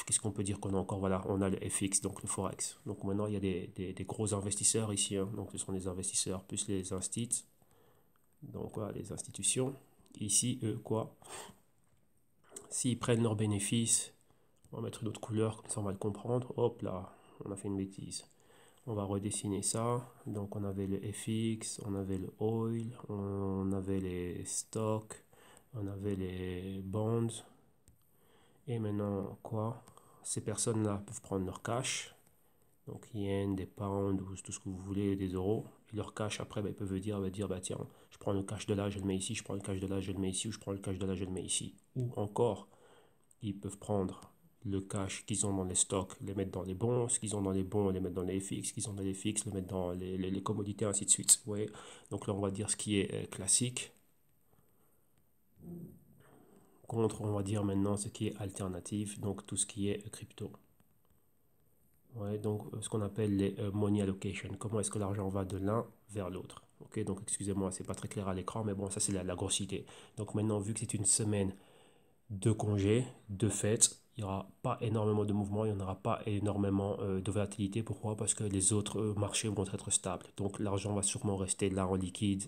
qu'est-ce qu'on peut dire qu'on a encore? Voilà, on a le FX, donc le Forex. Donc maintenant, il y a des gros investisseurs ici, hein. Donc ce sont les investisseurs plus les instituts. Donc voilà, les institutions. Ici, eux, quoi? S'ils prennent leurs bénéfices, on va mettre une autre couleur, comme ça on va le comprendre. Hop là, on a fait une bêtise. On va redessiner ça. Donc on avait le FX, on avait le oil, on avait les stocks, on avait les bonds. Et maintenant quoi? ces personnes-là peuvent prendre leur cash, donc yen, des pounds, ou tout ce que vous voulez, des euros, et leur cash après, ils peuvent dire, bah, tiens, je prends le cash de là, je le mets ici, je prends le cash de là, je le mets ici, ou je prends le cash de là, je le mets ici. Ou encore, ils peuvent prendre le cash qu'ils ont dans les stocks, les mettre dans les bons, ce qu'ils ont dans les bons, les mettre dans les FX, ce qu'ils ont dans les FX, le mettre dans les commodités, ainsi de suite. Ouais. Donc là, on va dire ce qui est classique. Contre, on va dire maintenant ce qui est alternatif, donc tout ce qui est crypto. Ouais, donc ce qu'on appelle les money allocation. Comment est-ce que l'argent va de l'un vers l'autre. Ok, donc excusez-moi, c'est pas très clair à l'écran, mais bon, ça c'est la grosse idée. Donc maintenant, vu que c'est une semaine de congés, de fêtes, il n'y aura pas énormément de mouvements, il n'y en aura pas énormément de volatilité. Pourquoi? Parce que les autres marchés vont être stables. Donc l'argent va sûrement rester là en liquide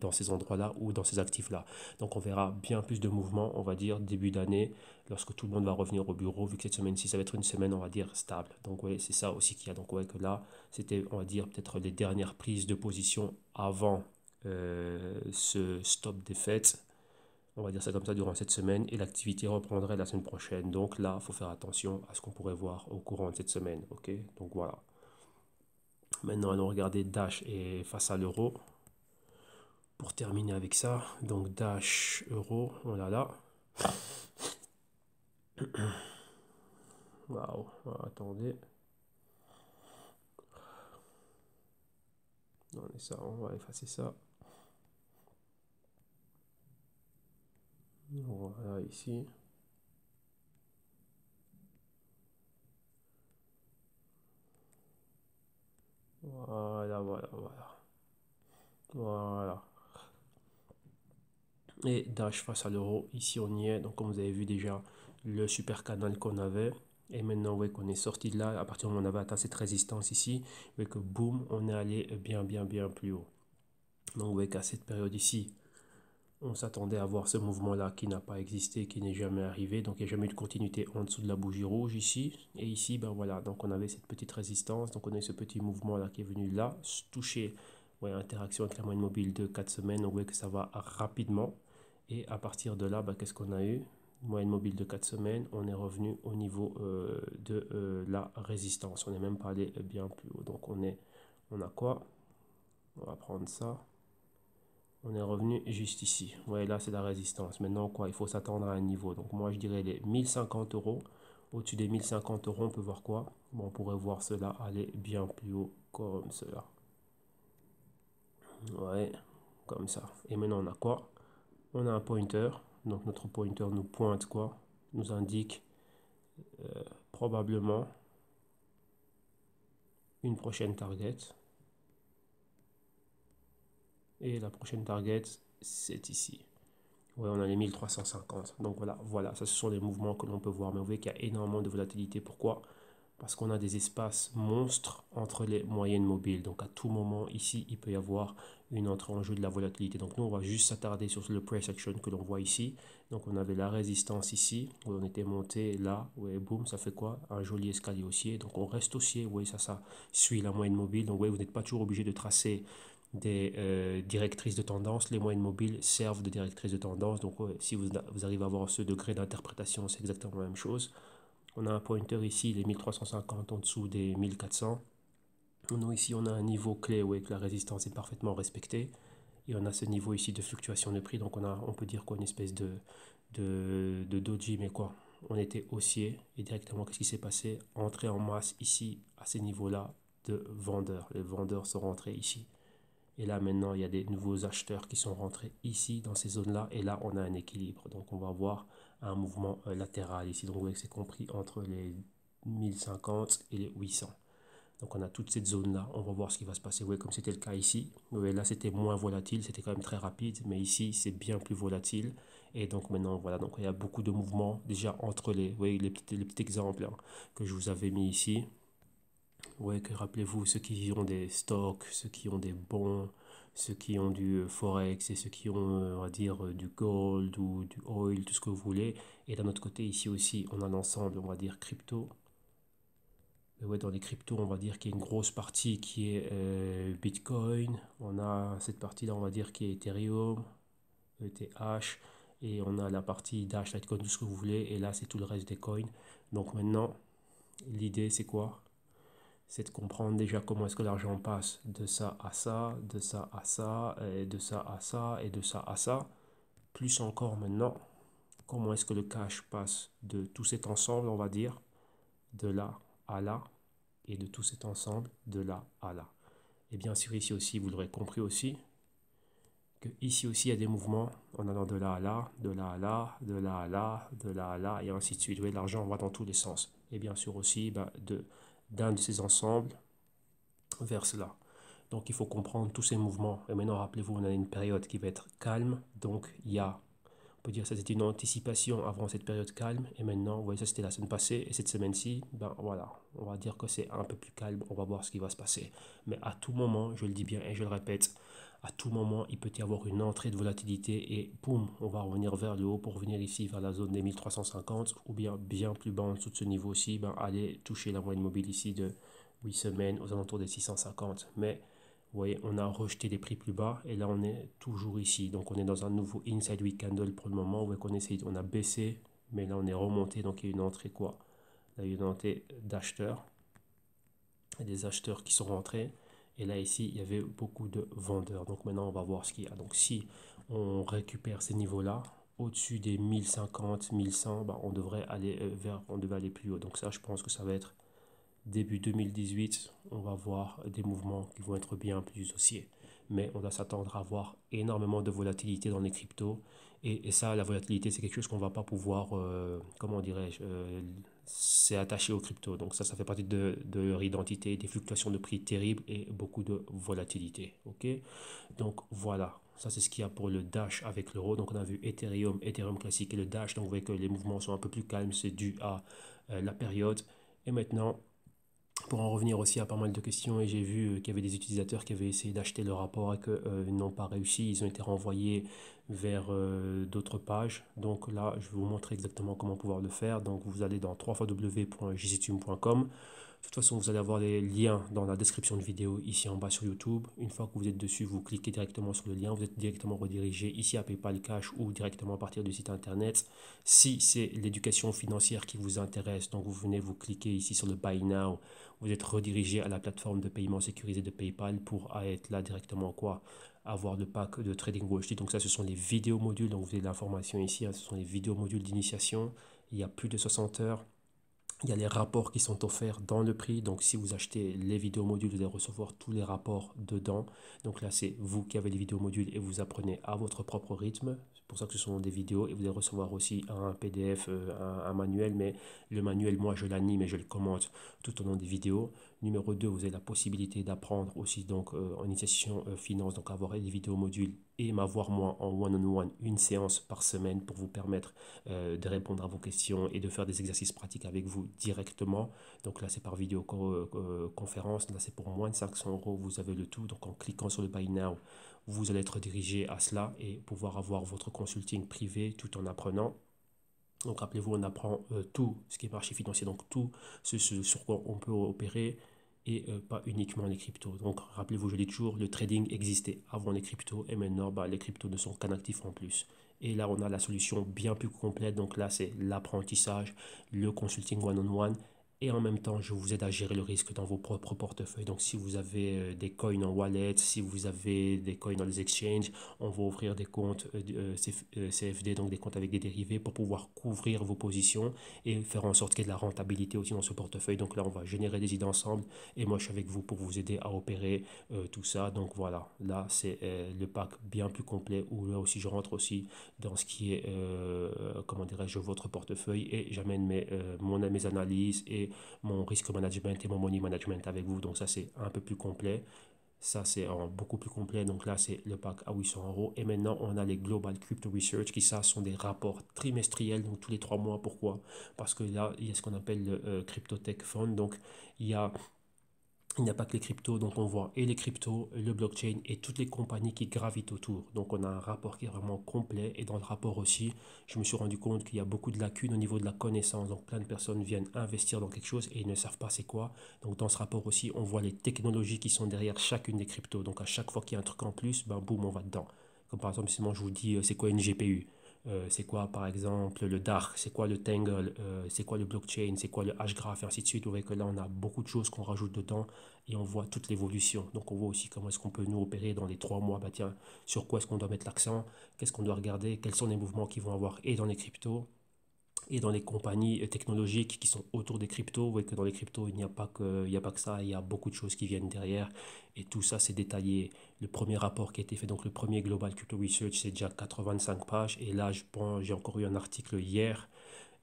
dans ces endroits-là ou dans ces actifs-là. Donc on verra bien plus de mouvements, on va dire, début d'année, lorsque tout le monde va revenir au bureau, vu que cette semaine-ci, ça va être une semaine, on va dire, stable. Donc oui, c'est ça aussi qu'il y a. Donc ouais, que là, c'était, on va dire, peut-être les dernières prises de position avant ce stop des fêtes, on va dire ça comme ça, durant cette semaine, et l'activité reprendrait la semaine prochaine. Donc là, il faut faire attention à ce qu'on pourrait voir au courant de cette semaine. Ok, donc voilà. Maintenant, allons regarder Dash et face à l'euro. Pour terminer avec ça, donc Dash euro, voilà là. Waouh, attendez. On va effacer ça. Voilà ici. Voilà, voilà, voilà. Voilà. Et Dash face à l'euro, ici on y est. Donc comme vous avez vu déjà, le super canal qu'on avait. Et maintenant, ouais, qu'on est sorti de là, à partir du moment où on avait atteint cette résistance ici, ouais, que boum, on est allé bien plus haut. Donc, ouais, qu'à cette période ici, on s'attendait à voir ce mouvement-là qui n'a pas existé, qui n'est jamais arrivé. Donc, il n'y a jamais eu de continuité en dessous de la bougie rouge ici. Et ici, ben voilà, donc on avait cette petite résistance. Donc, on a eu ce petit mouvement-là qui est venu là, toucher, ouais, interaction avec la moyenne mobile de 4 semaines. Donc, ouais, que ça va rapidement. Et à partir de là, ben, qu'est-ce qu'on a eu? Moyenne mobile de 4 semaines, on est revenu au niveau de la résistance. On n'est même pas allé bien plus haut. Donc, on a quoi? On va prendre ça. On est revenu juste ici. Ouais, là, c'est la résistance. Maintenant, quoi, il faut s'attendre à un niveau. Donc, moi, je dirais les 1050 euros. Au-dessus des 1050 euros, on peut voir quoi? Bon, on pourrait voir cela aller bien plus haut comme cela. Ouais, comme ça. Et maintenant, on a quoi? On a un pointer. Donc, notre pointer nous pointe quoi? Nous indique probablement une prochaine target. Et la prochaine target, c'est ici. Ouais, on a les 1350. Donc voilà, ça ce sont les mouvements que l'on peut voir. Mais vous voyez qu'il y a énormément de volatilité. Pourquoi? Parce qu'on a des espaces monstres entre les moyennes mobiles. Donc à tout moment ici, il peut y avoir une entrée en jeu de la volatilité. Donc nous, on va juste s'attarder sur le price action que l'on voit ici. Donc on avait la résistance ici, où on était monté là, ouais, boum, ça fait quoi? Un joli escalier haussier. Donc on reste haussier, oui, ça suit la moyenne mobile. Donc ouais, vous n'êtes pas toujours obligé de tracer des directrices de tendance. Les moyennes mobiles servent de directrices de tendance. Donc ouais, si vous arrivez à avoir ce degré d'interprétation, c'est exactement la même chose. On a un pointer ici, les 1350 en dessous des 1400. Ici, on a un niveau clé où la résistance est parfaitement respectée. Et on a ce niveau ici de fluctuation de prix. Donc on peut dire quoi, une espèce de doji, mais quoi? On était haussier et directement, qu'est-ce qui s'est passé? Entrée en masse ici, à ces niveaux-là, de vendeurs. Les vendeurs sont rentrés ici. Et là, maintenant, il y a des nouveaux acheteurs qui sont rentrés ici, dans ces zones-là. Et là, on a un équilibre. Donc, on va avoir un mouvement latéral ici. Donc, vous voyez que c'est compris entre les 1050 et les 800. Donc, on a toute cette zone-là. On va voir ce qui va se passer. Vous voyez, comme c'était le cas ici. Vous voyez, là, c'était moins volatile. C'était quand même très rapide. Mais ici, c'est bien plus volatile. Et donc, maintenant, voilà. Donc, il y a beaucoup de mouvements déjà entre les... Vous voyez, les petits exemples hein, que je vous avais mis ici. Ouais, que rappelez-vous, ceux qui ont des stocks, ceux qui ont des bons, ceux qui ont du forex et ceux qui ont, on va dire, du gold ou du oil, tout ce que vous voulez. Et d'un autre côté, ici aussi, on a l'ensemble, on va dire, crypto. Et ouais, dans les cryptos, on va dire qu'il y a une grosse partie qui est Bitcoin. On a cette partie-là, on va dire, qui est Ethereum, ETH. Et on a la partie Dash, Litecoin, tout ce que vous voulez. Et là, c'est tout le reste des coins. Donc maintenant, L'idée, c'est quoi? C'est de comprendre déjà comment est-ce que l'argent passe de ça à ça, de ça à ça, et de ça à ça, et de ça à ça. Plus encore maintenant, comment est-ce que le cash passe de tout cet ensemble, on va dire, de là à là, et de tout cet ensemble, de là à là. Et bien sûr, ici aussi, vous l'aurez compris aussi, que ici aussi, il y a des mouvements en allant de là à là, de là à là, de là à là, de là à là, et ainsi de suite. Oui, l'argent va dans tous les sens. Et bien sûr aussi, d'un de ces ensembles vers cela. Donc il faut comprendre tous ces mouvements. Et maintenant, rappelez-vous, on a une période qui va être calme. Donc on peut dire que ça c'était une anticipation avant cette période calme. Et maintenant, vous voyez, ça c'était la semaine passée. Et cette semaine-ci, ben voilà, on va dire que c'est un peu plus calme. On va voir ce qui va se passer. Mais à tout moment, je le dis bien et je le répète, à tout moment, il peut y avoir une entrée de volatilité et boum, on va revenir vers le haut pour venir ici vers la zone des 1350 ou bien plus bas en dessous de ce niveau-ci, ben, aller toucher la moyenne mobile ici de 8 semaines aux alentours des 650. Mais vous voyez, on a rejeté les prix plus bas et là on est toujours ici. Donc on est dans un nouveau inside week candle pour le moment. Vous voyez on a baissé, mais là on est remonté. Donc il y a une entrée quoi? Là, il y a une entrée d'acheteurs. Il y a des acheteurs qui sont rentrés. Et là ici, il y avait beaucoup de vendeurs. Donc maintenant, on va voir ce qu'il y a. Donc si on récupère ces niveaux-là, au-dessus des 1050, 1100, bah, on devrait aller on devait aller plus haut. Donc ça, je pense que ça va être début 2018. On va voir des mouvements qui vont être bien plus haussiers. Mais on doit s'attendre à avoir énormément de volatilité dans les cryptos. Et ça, la volatilité, c'est quelque chose qu'on ne va pas pouvoir, comment dirais-je, c'est attaché aux cryptos. Donc ça fait partie de leur identité, des fluctuations de prix terribles et beaucoup de volatilité. Ok. Donc voilà, ça c'est ce qu'il y a pour le Dash avec l'euro. Donc on a vu Ethereum, Ethereum classique et le Dash. Donc vous voyez que les mouvements sont un peu plus calmes, c'est dû à la période. Et maintenant, pour en revenir aussi à pas mal de questions, et j'ai vu qu'il y avait des utilisateurs qui avaient essayé d'acheter le rapport et qu'ils n'ont pas réussi. Ils ont été renvoyés vers d'autres pages. Donc là, je vais vous montrer exactement comment pouvoir le faire. Donc vous allez dans www.jctune.com. De toute façon, vous allez avoir les liens dans la description de vidéo ici en bas sur YouTube. Une fois que vous êtes dessus, vous cliquez directement sur le lien. Vous êtes directement redirigé ici à PayPal Cash ou directement à partir du site internet. Si c'est l'éducation financière qui vous intéresse, donc vous venez vous cliquer ici sur le Buy Now. Vous êtes redirigé à la plateforme de paiement sécurisé de PayPal pour être là directement quoi, avoir le pack de Trading Wall Street. Donc ça, ce sont les vidéos modules. Donc vous avez l'information ici. Ce sont les vidéos modules d'initiation. Il y a plus de 60 heures. Il y a les rapports qui sont offerts dans le prix. Donc, si vous achetez les vidéos modules, vous allez recevoir tous les rapports dedans. Donc là, c'est vous qui avez les vidéos modules et vous apprenez à votre propre rythme. C'est pour ça que ce sont des vidéos. Et vous allez recevoir aussi un PDF, un manuel. Mais le manuel, moi, je l'anime et je le commente tout au long des vidéos. Numéro 2, vous avez la possibilité d'apprendre aussi donc en initiation finance, donc avoir les vidéos modules et m'avoir moi en one-on-one une séance par semaine pour vous permettre de répondre à vos questions et de faire des exercices pratiques avec vous directement. Donc là, c'est par vidéoconférence. Là, c'est pour moins de 500 euros. Vous avez le tout. Donc en cliquant sur le Buy Now, vous allez être dirigé à cela et pouvoir avoir votre consulting privé tout en apprenant. Donc rappelez-vous, on apprend tout ce qui est marché financier, donc tout ce sur quoi on peut opérer et pas uniquement les cryptos. Donc rappelez-vous, je dis toujours, le trading existait avant les cryptos et maintenant bah, les cryptos ne sont qu'un actif en plus. Et là, on a la solution bien plus complète. Donc là, c'est l'apprentissage, le consulting one-on-one. Et en même temps, je vous aide à gérer le risque dans vos propres portefeuilles. Donc si vous avez des coins en wallet, si vous avez des coins dans les exchanges, on va ouvrir des comptes CFD, donc des comptes avec des dérivés pour pouvoir couvrir vos positions et faire en sorte qu'il y ait de la rentabilité aussi dans ce portefeuille. Donc là, on va générer des idées ensemble et moi, je suis avec vous pour vous aider à opérer tout ça. Donc voilà, là, c'est le pack bien plus complet où là aussi, je rentre aussi dans ce qui est, comment dirais-je, votre portefeuille et j'amène mes analyses et mon risk management et mon money management avec vous. Donc ça, c'est un peu plus complet. Ça, c'est beaucoup plus complet. Donc là, c'est le pack à 800 euros. Et maintenant, on a les Global Crypto Research qui, ça, sont des rapports trimestriels, donc tous les 3 mois. Pourquoi? Parce que là, il y a ce qu'on appelle le Crypto Tech Fund. Donc, il n'y a pas que les cryptos, donc on voit et les cryptos, le blockchain et toutes les compagnies qui gravitent autour. Donc on a un rapport qui est vraiment complet et dans le rapport aussi, je me suis rendu compte qu'il y a beaucoup de lacunes au niveau de la connaissance. Donc plein de personnes viennent investir dans quelque chose et ils ne savent pas c'est quoi. Donc dans ce rapport aussi, on voit les technologies qui sont derrière chacune des cryptos. Donc à chaque fois qu'il y a un truc en plus, ben boum, on va dedans. Comme par exemple, si moi je vous dis c'est quoi une GPU. c'est quoi par exemple le dark, c'est quoi le tangle, c'est quoi le blockchain, c'est quoi le hashgraph et ainsi de suite. Vous voyez que là on a beaucoup de choses qu'on rajoute dedans et on voit toute l'évolution. Donc on voit aussi comment est-ce qu'on peut nous opérer dans les 3 mois. Bah tiens, sur quoi est-ce qu'on doit mettre l'accent, qu'est-ce qu'on doit regarder, quels sont les mouvements qui vont avoir et dans les cryptos et dans les compagnies technologiques qui sont autour des cryptos. Vous voyez que dans les cryptos, il n'y a pas que ça, il y a beaucoup de choses qui viennent derrière. Et tout ça, c'est détaillé. Le premier rapport qui a été fait, donc le premier Global Crypto Research, c'est déjà 85 pages. Et là, je pense, j'ai encore eu un article hier,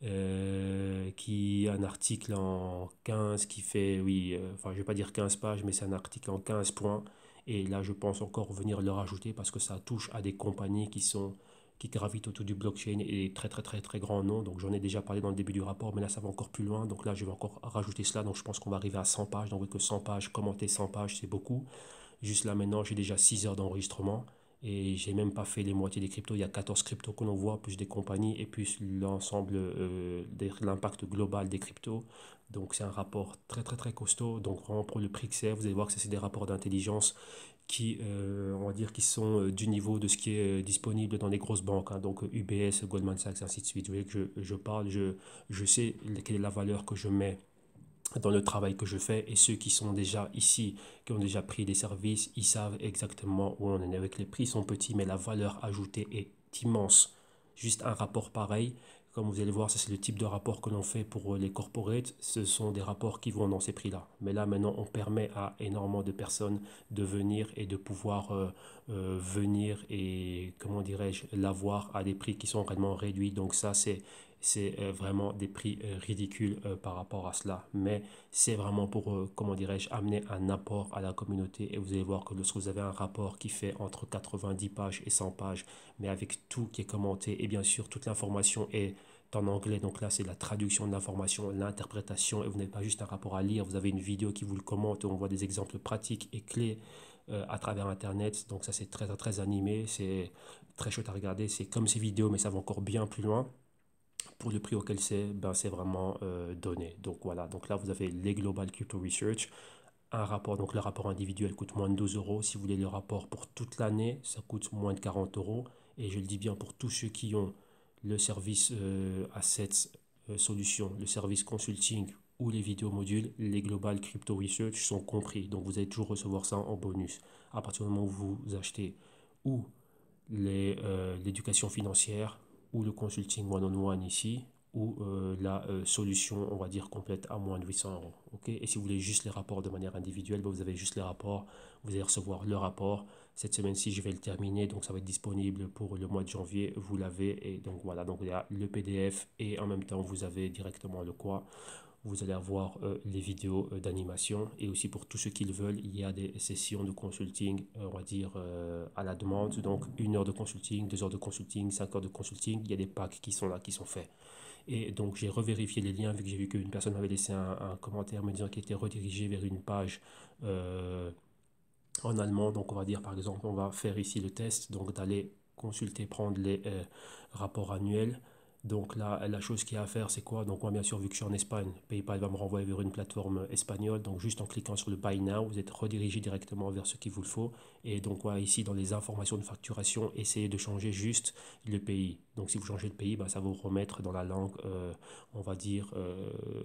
un article en 15 qui fait, oui, enfin, je vais pas dire 15 pages, mais c'est un article en 15 points. Et là, je pense encore venir le rajouter parce que ça touche à des compagnies qui gravitent autour du blockchain et très très très très grands noms. Donc j'en ai déjà parlé dans le début du rapport, mais là ça va encore plus loin. Donc là je vais encore rajouter cela. Donc je pense qu'on va arriver à 100 pages. Donc que 100 pages, commenter 100 pages, c'est beaucoup. Juste là maintenant, j'ai déjà 6 heures d'enregistrement et j'ai même pas fait les moitiés des cryptos. Il y a 14 cryptos que l'on voit, plus des compagnies et plus l'ensemble de l'impact global des cryptos. Donc c'est un rapport très très très costaud. Donc vraiment pour le prix que c'est, vous allez voir que c'est des rapports d'intelligence qui, on va dire, qui sont du niveau de ce qui est disponible dans les grosses banques, hein, donc UBS, Goldman Sachs, ainsi de suite. Vous voyez que je parle, je sais quelle est la valeur que je mets dans le travail que je fais et ceux qui sont déjà ici, qui ont déjà pris des services, ils savent exactement où on en est avec les prix, sont petits, mais la valeur ajoutée est immense. Juste un rapport pareil, comme vous allez voir, ça c'est le type de rapport que l'on fait pour les corporates, ce sont des rapports qui vont dans ces prix-là. Mais là maintenant, on permet à énormément de personnes de venir et de pouvoir venir et, comment dirais-je, l'avoir à des prix qui sont réellement réduits. Donc ça, c'est vraiment des prix ridicules par rapport à cela. Mais c'est vraiment pour, comment dirais-je, amener un apport à la communauté. Et vous allez voir que lorsque vous avez un rapport qui fait entre 90 pages et 100 pages, mais avec tout qui est commenté, et bien sûr, toute l'information est en anglais. Donc là, c'est la traduction de l'information, l'interprétation. Et vous n'avez pas juste un rapport à lire, vous avez une vidéo qui vous le commente. On voit des exemples pratiques et clés à travers Internet. Donc ça, c'est très, très, très animé. C'est très chouette à regarder. C'est comme ces vidéos, mais ça va encore bien plus loin pour le prix auquel c'est, ben, c'est vraiment donné. Donc voilà, donc là vous avez les Global Crypto Research, un rapport, donc le rapport individuel coûte moins de 12 euros. Si vous voulez le rapport pour toute l'année, ça coûte moins de 40 euros. Et je le dis bien pour tous ceux qui ont le service Assets Solutions, le service Consulting ou les vidéos modules, les Global Crypto Research sont compris. Donc vous allez toujours recevoir ça en bonus. À partir du moment où vous achetez ou l'éducation financière ou le consulting one-on-one ici ou la solution, on va dire, complète à moins de 800 euros. Okay. Et si vous voulez juste les rapports de manière individuelle, ben vous avez juste les rapports, vous allez recevoir le rapport. Cette semaine-ci, je vais le terminer, donc ça va être disponible pour le mois de janvier, vous l'avez. Et donc voilà, donc il y a le PDF et en même temps, vous avez directement le quoi. Vous allez avoir les vidéos d'animation et aussi pour tous ceux qui le veulent, il y a des sessions de consulting, on va dire à la demande. Donc 1 heure de consulting, 2 heures de consulting, 5 heures de consulting. Il y a des packs qui sont là, qui sont faits. Et donc j'ai revérifié les liens vu que j'ai vu qu'une personne m'avait laissé un commentaire me disant qu'il était redirigé vers une page en allemand. Donc on va dire par exemple, on va faire ici le test, donc d'aller consulter, prendre les rapports annuels. Donc là, la chose qu'il y a à faire, c'est quoi? Donc moi, bien sûr, vu que je suis en Espagne, PayPal va me renvoyer vers une plateforme espagnole. Donc juste en cliquant sur le Buy Now, vous êtes redirigé directement vers ce qu'il vous le faut. Et donc voilà, ici, dans les informations de facturation, essayez de changer juste le pays. Donc si vous changez le pays, bah, ça va vous remettre dans la langue, on va dire,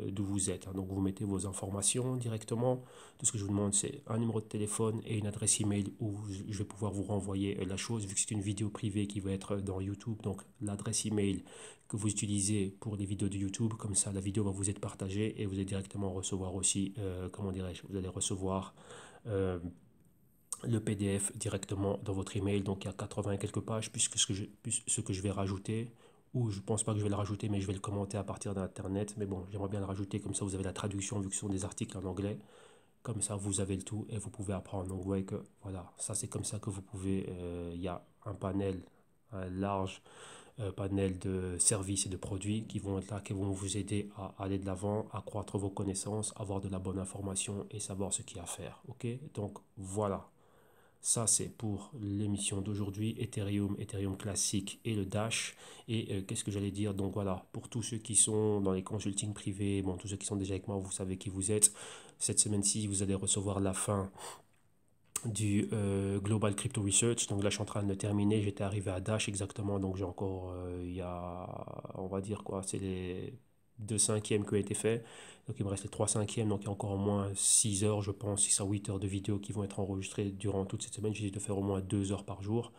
d'où vous êtes, hein. Donc vous mettez vos informations directement. Tout ce que je vous demande, c'est un numéro de téléphone et une adresse email où je vais pouvoir vous renvoyer la chose, vu que c'est une vidéo privée qui va être dans YouTube. Donc l'adresse email que vous utilisez pour les vidéos de YouTube, comme ça la vidéo va vous être partagée et vous allez directement recevoir aussi, comment dirais-je, vous allez recevoir le PDF directement dans votre email. Donc il y a 80 et quelques pages, puisque ce que je vais rajouter, ou je pense pas que je vais le rajouter, mais je vais le commenter à partir d'internet. Mais bon, j'aimerais bien le rajouter, comme ça vous avez la traduction vu que ce sont des articles en anglais. Comme ça vous avez le tout et vous pouvez apprendre. Donc vous voyez que voilà, ça c'est comme ça que vous pouvez, il y a un panel, un large panel de services et de produits qui vont être là, qui vont vous aider à aller de l'avant, à croître vos connaissances, avoir de la bonne information et savoir ce qu'il y a à faire. Ok, donc voilà. Ça, c'est pour l'émission d'aujourd'hui, Ethereum, Ethereum classique et le Dash. Et qu'est-ce que j'allais dire? Donc voilà, pour tous ceux qui sont dans les consultings privés, bon, tous ceux qui sont déjà avec moi, vous savez qui vous êtes. Cette semaine-ci, vous allez recevoir la fin Global Crypto Research. Donc là, je suis en train de le terminer. J'étais arrivé à Dash exactement. Donc j'ai encore, il y a, on va dire quoi, c'est les 2/5 qui ont été faits. Donc il me reste les 3/5. Donc il y a encore au moins 6 heures, je pense, 6 à 8 heures de vidéos qui vont être enregistrées durant toute cette semaine. J'essaie de faire au moins 2 heures par jour.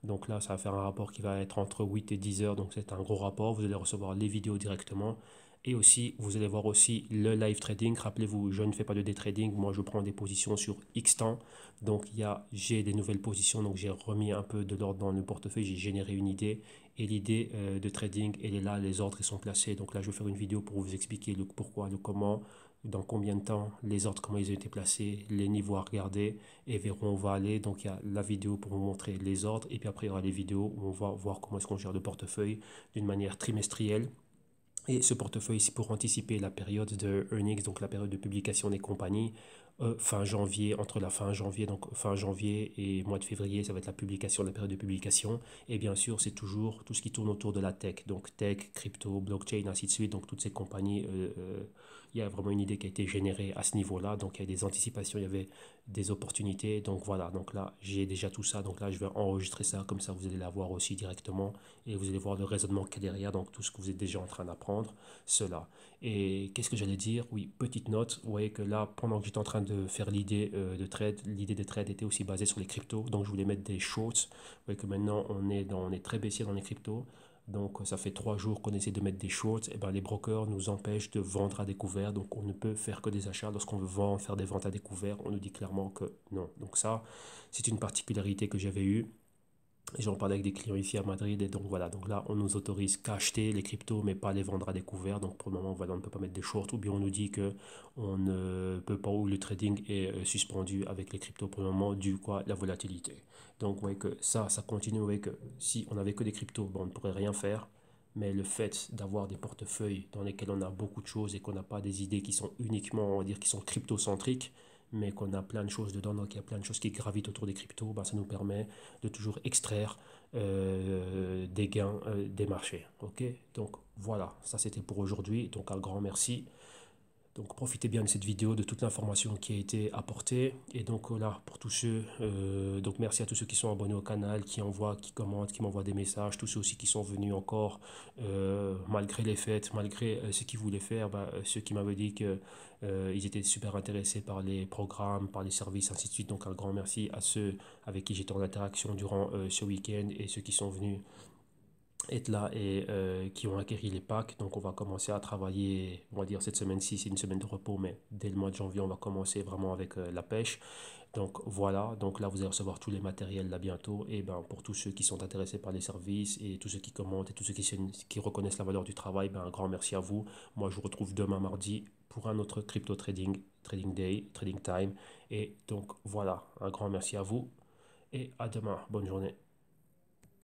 Donc là, ça va faire un rapport qui va être entre 8 et 10 heures. Donc c'est un gros rapport. Vous allez recevoir les vidéos directement. Et aussi, vous allez voir aussi le live trading. Rappelez-vous, je ne fais pas de day trading. Moi, je prends des positions sur X temps. Donc j'ai des nouvelles positions. Donc j'ai remis un peu de l'ordre dans le portefeuille. J'ai généré une idée. Et l'idée de trading, elle est là. Les ordres ils sont placés. Donc là, je vais faire une vidéo pour vous expliquer le pourquoi, le comment, dans combien de temps, les ordres, comment ils ont été placés, les niveaux à regarder et vers où on va aller. Donc il y a la vidéo pour vous montrer les ordres et puis après il y aura les vidéos où on va voir comment est-ce qu'on gère le portefeuille d'une manière trimestrielle. Et ce portefeuille, c'est pour anticiper la période de earnings, donc la période de publication des compagnies, fin janvier, entre la fin janvier, donc fin janvier et mois de février, ça va être la publication, la période de publication. Et bien sûr, c'est toujours tout ce qui tourne autour de la tech, donc tech, crypto, blockchain, ainsi de suite. Donc toutes ces compagnies, il y a vraiment une idée qui a été générée à ce niveau-là. Donc il y a des anticipations, il y avait des opportunités. Donc voilà, donc là, j'ai déjà tout ça. Donc là, je vais enregistrer ça, comme ça vous allez l'avoir aussi directement et vous allez voir le raisonnement qu'il y a derrière, donc tout ce que vous êtes déjà en train d'apprendre, cela. Et qu'est-ce que j'allais dire? Oui, petite note, vous voyez que là, pendant que j'étais en train de faire l'idée de trade était aussi basée sur les cryptos, donc je voulais mettre des shorts. Vous voyez que maintenant, on est très baissier dans les cryptos. Donc ça fait 3 jours qu'on essaie de mettre des shorts, et ben les brokers nous empêchent de vendre à découvert, donc on ne peut faire que des achats. Lorsqu'on veut vendre, faire des ventes à découvert, on nous dit clairement que non. Donc ça, c'est une particularité que j'avais eue. Et j'en parlais avec des clients ici à Madrid. Et donc voilà, donc là, on nous autorise qu'à acheter les cryptos, mais pas les vendre à découvert. Donc pour le moment, voilà, on ne peut pas mettre des shorts. Ou bien on nous dit que on ne peut pas, ou le trading est suspendu avec les cryptos pour le moment, dû quoi, la volatilité. Donc vous voyez que ça continue. Vous voyez que si on n'avait que des cryptos, bon, on ne pourrait rien faire. Mais le fait d'avoir des portefeuilles dans lesquels on a beaucoup de choses et qu'on n'a pas des idées qui sont uniquement, on va dire, qui sont crypto-centriques, mais qu'on a plein de choses dedans, donc il y a plein de choses qui gravitent autour des cryptos, bah, ça nous permet de toujours extraire des gains des marchés. Ok, donc voilà, ça c'était pour aujourd'hui. Donc un grand merci. Donc profitez bien de cette vidéo, de toute l'information qui a été apportée. Et donc là, pour tous ceux, donc merci à tous ceux qui sont abonnés au canal, qui envoient, qui commentent, qui m'envoient des messages, tous ceux aussi qui sont venus encore, malgré les fêtes, malgré ce qu'ils voulaient faire, bah, ceux qui m'avaient dit que ils étaient super intéressés par les programmes, par les services, ainsi de suite. Donc un grand merci à ceux avec qui j'étais en interaction durant ce week-end et ceux qui sont venus être là et qui ont acquéri les packs. Donc on va commencer à travailler, on va dire cette semaine-ci, c'est une semaine de repos, mais dès le mois de janvier, on va commencer vraiment avec la pêche. Donc voilà, donc là vous allez recevoir tous les matériels là bientôt. Et ben pour tous ceux qui sont intéressés par les services et tous ceux qui commentent et tous ceux qui reconnaissent la valeur du travail, ben un grand merci à vous. Moi je vous retrouve demain mardi pour un autre crypto trading day, trading time. Et donc voilà, un grand merci à vous et à demain. Bonne journée.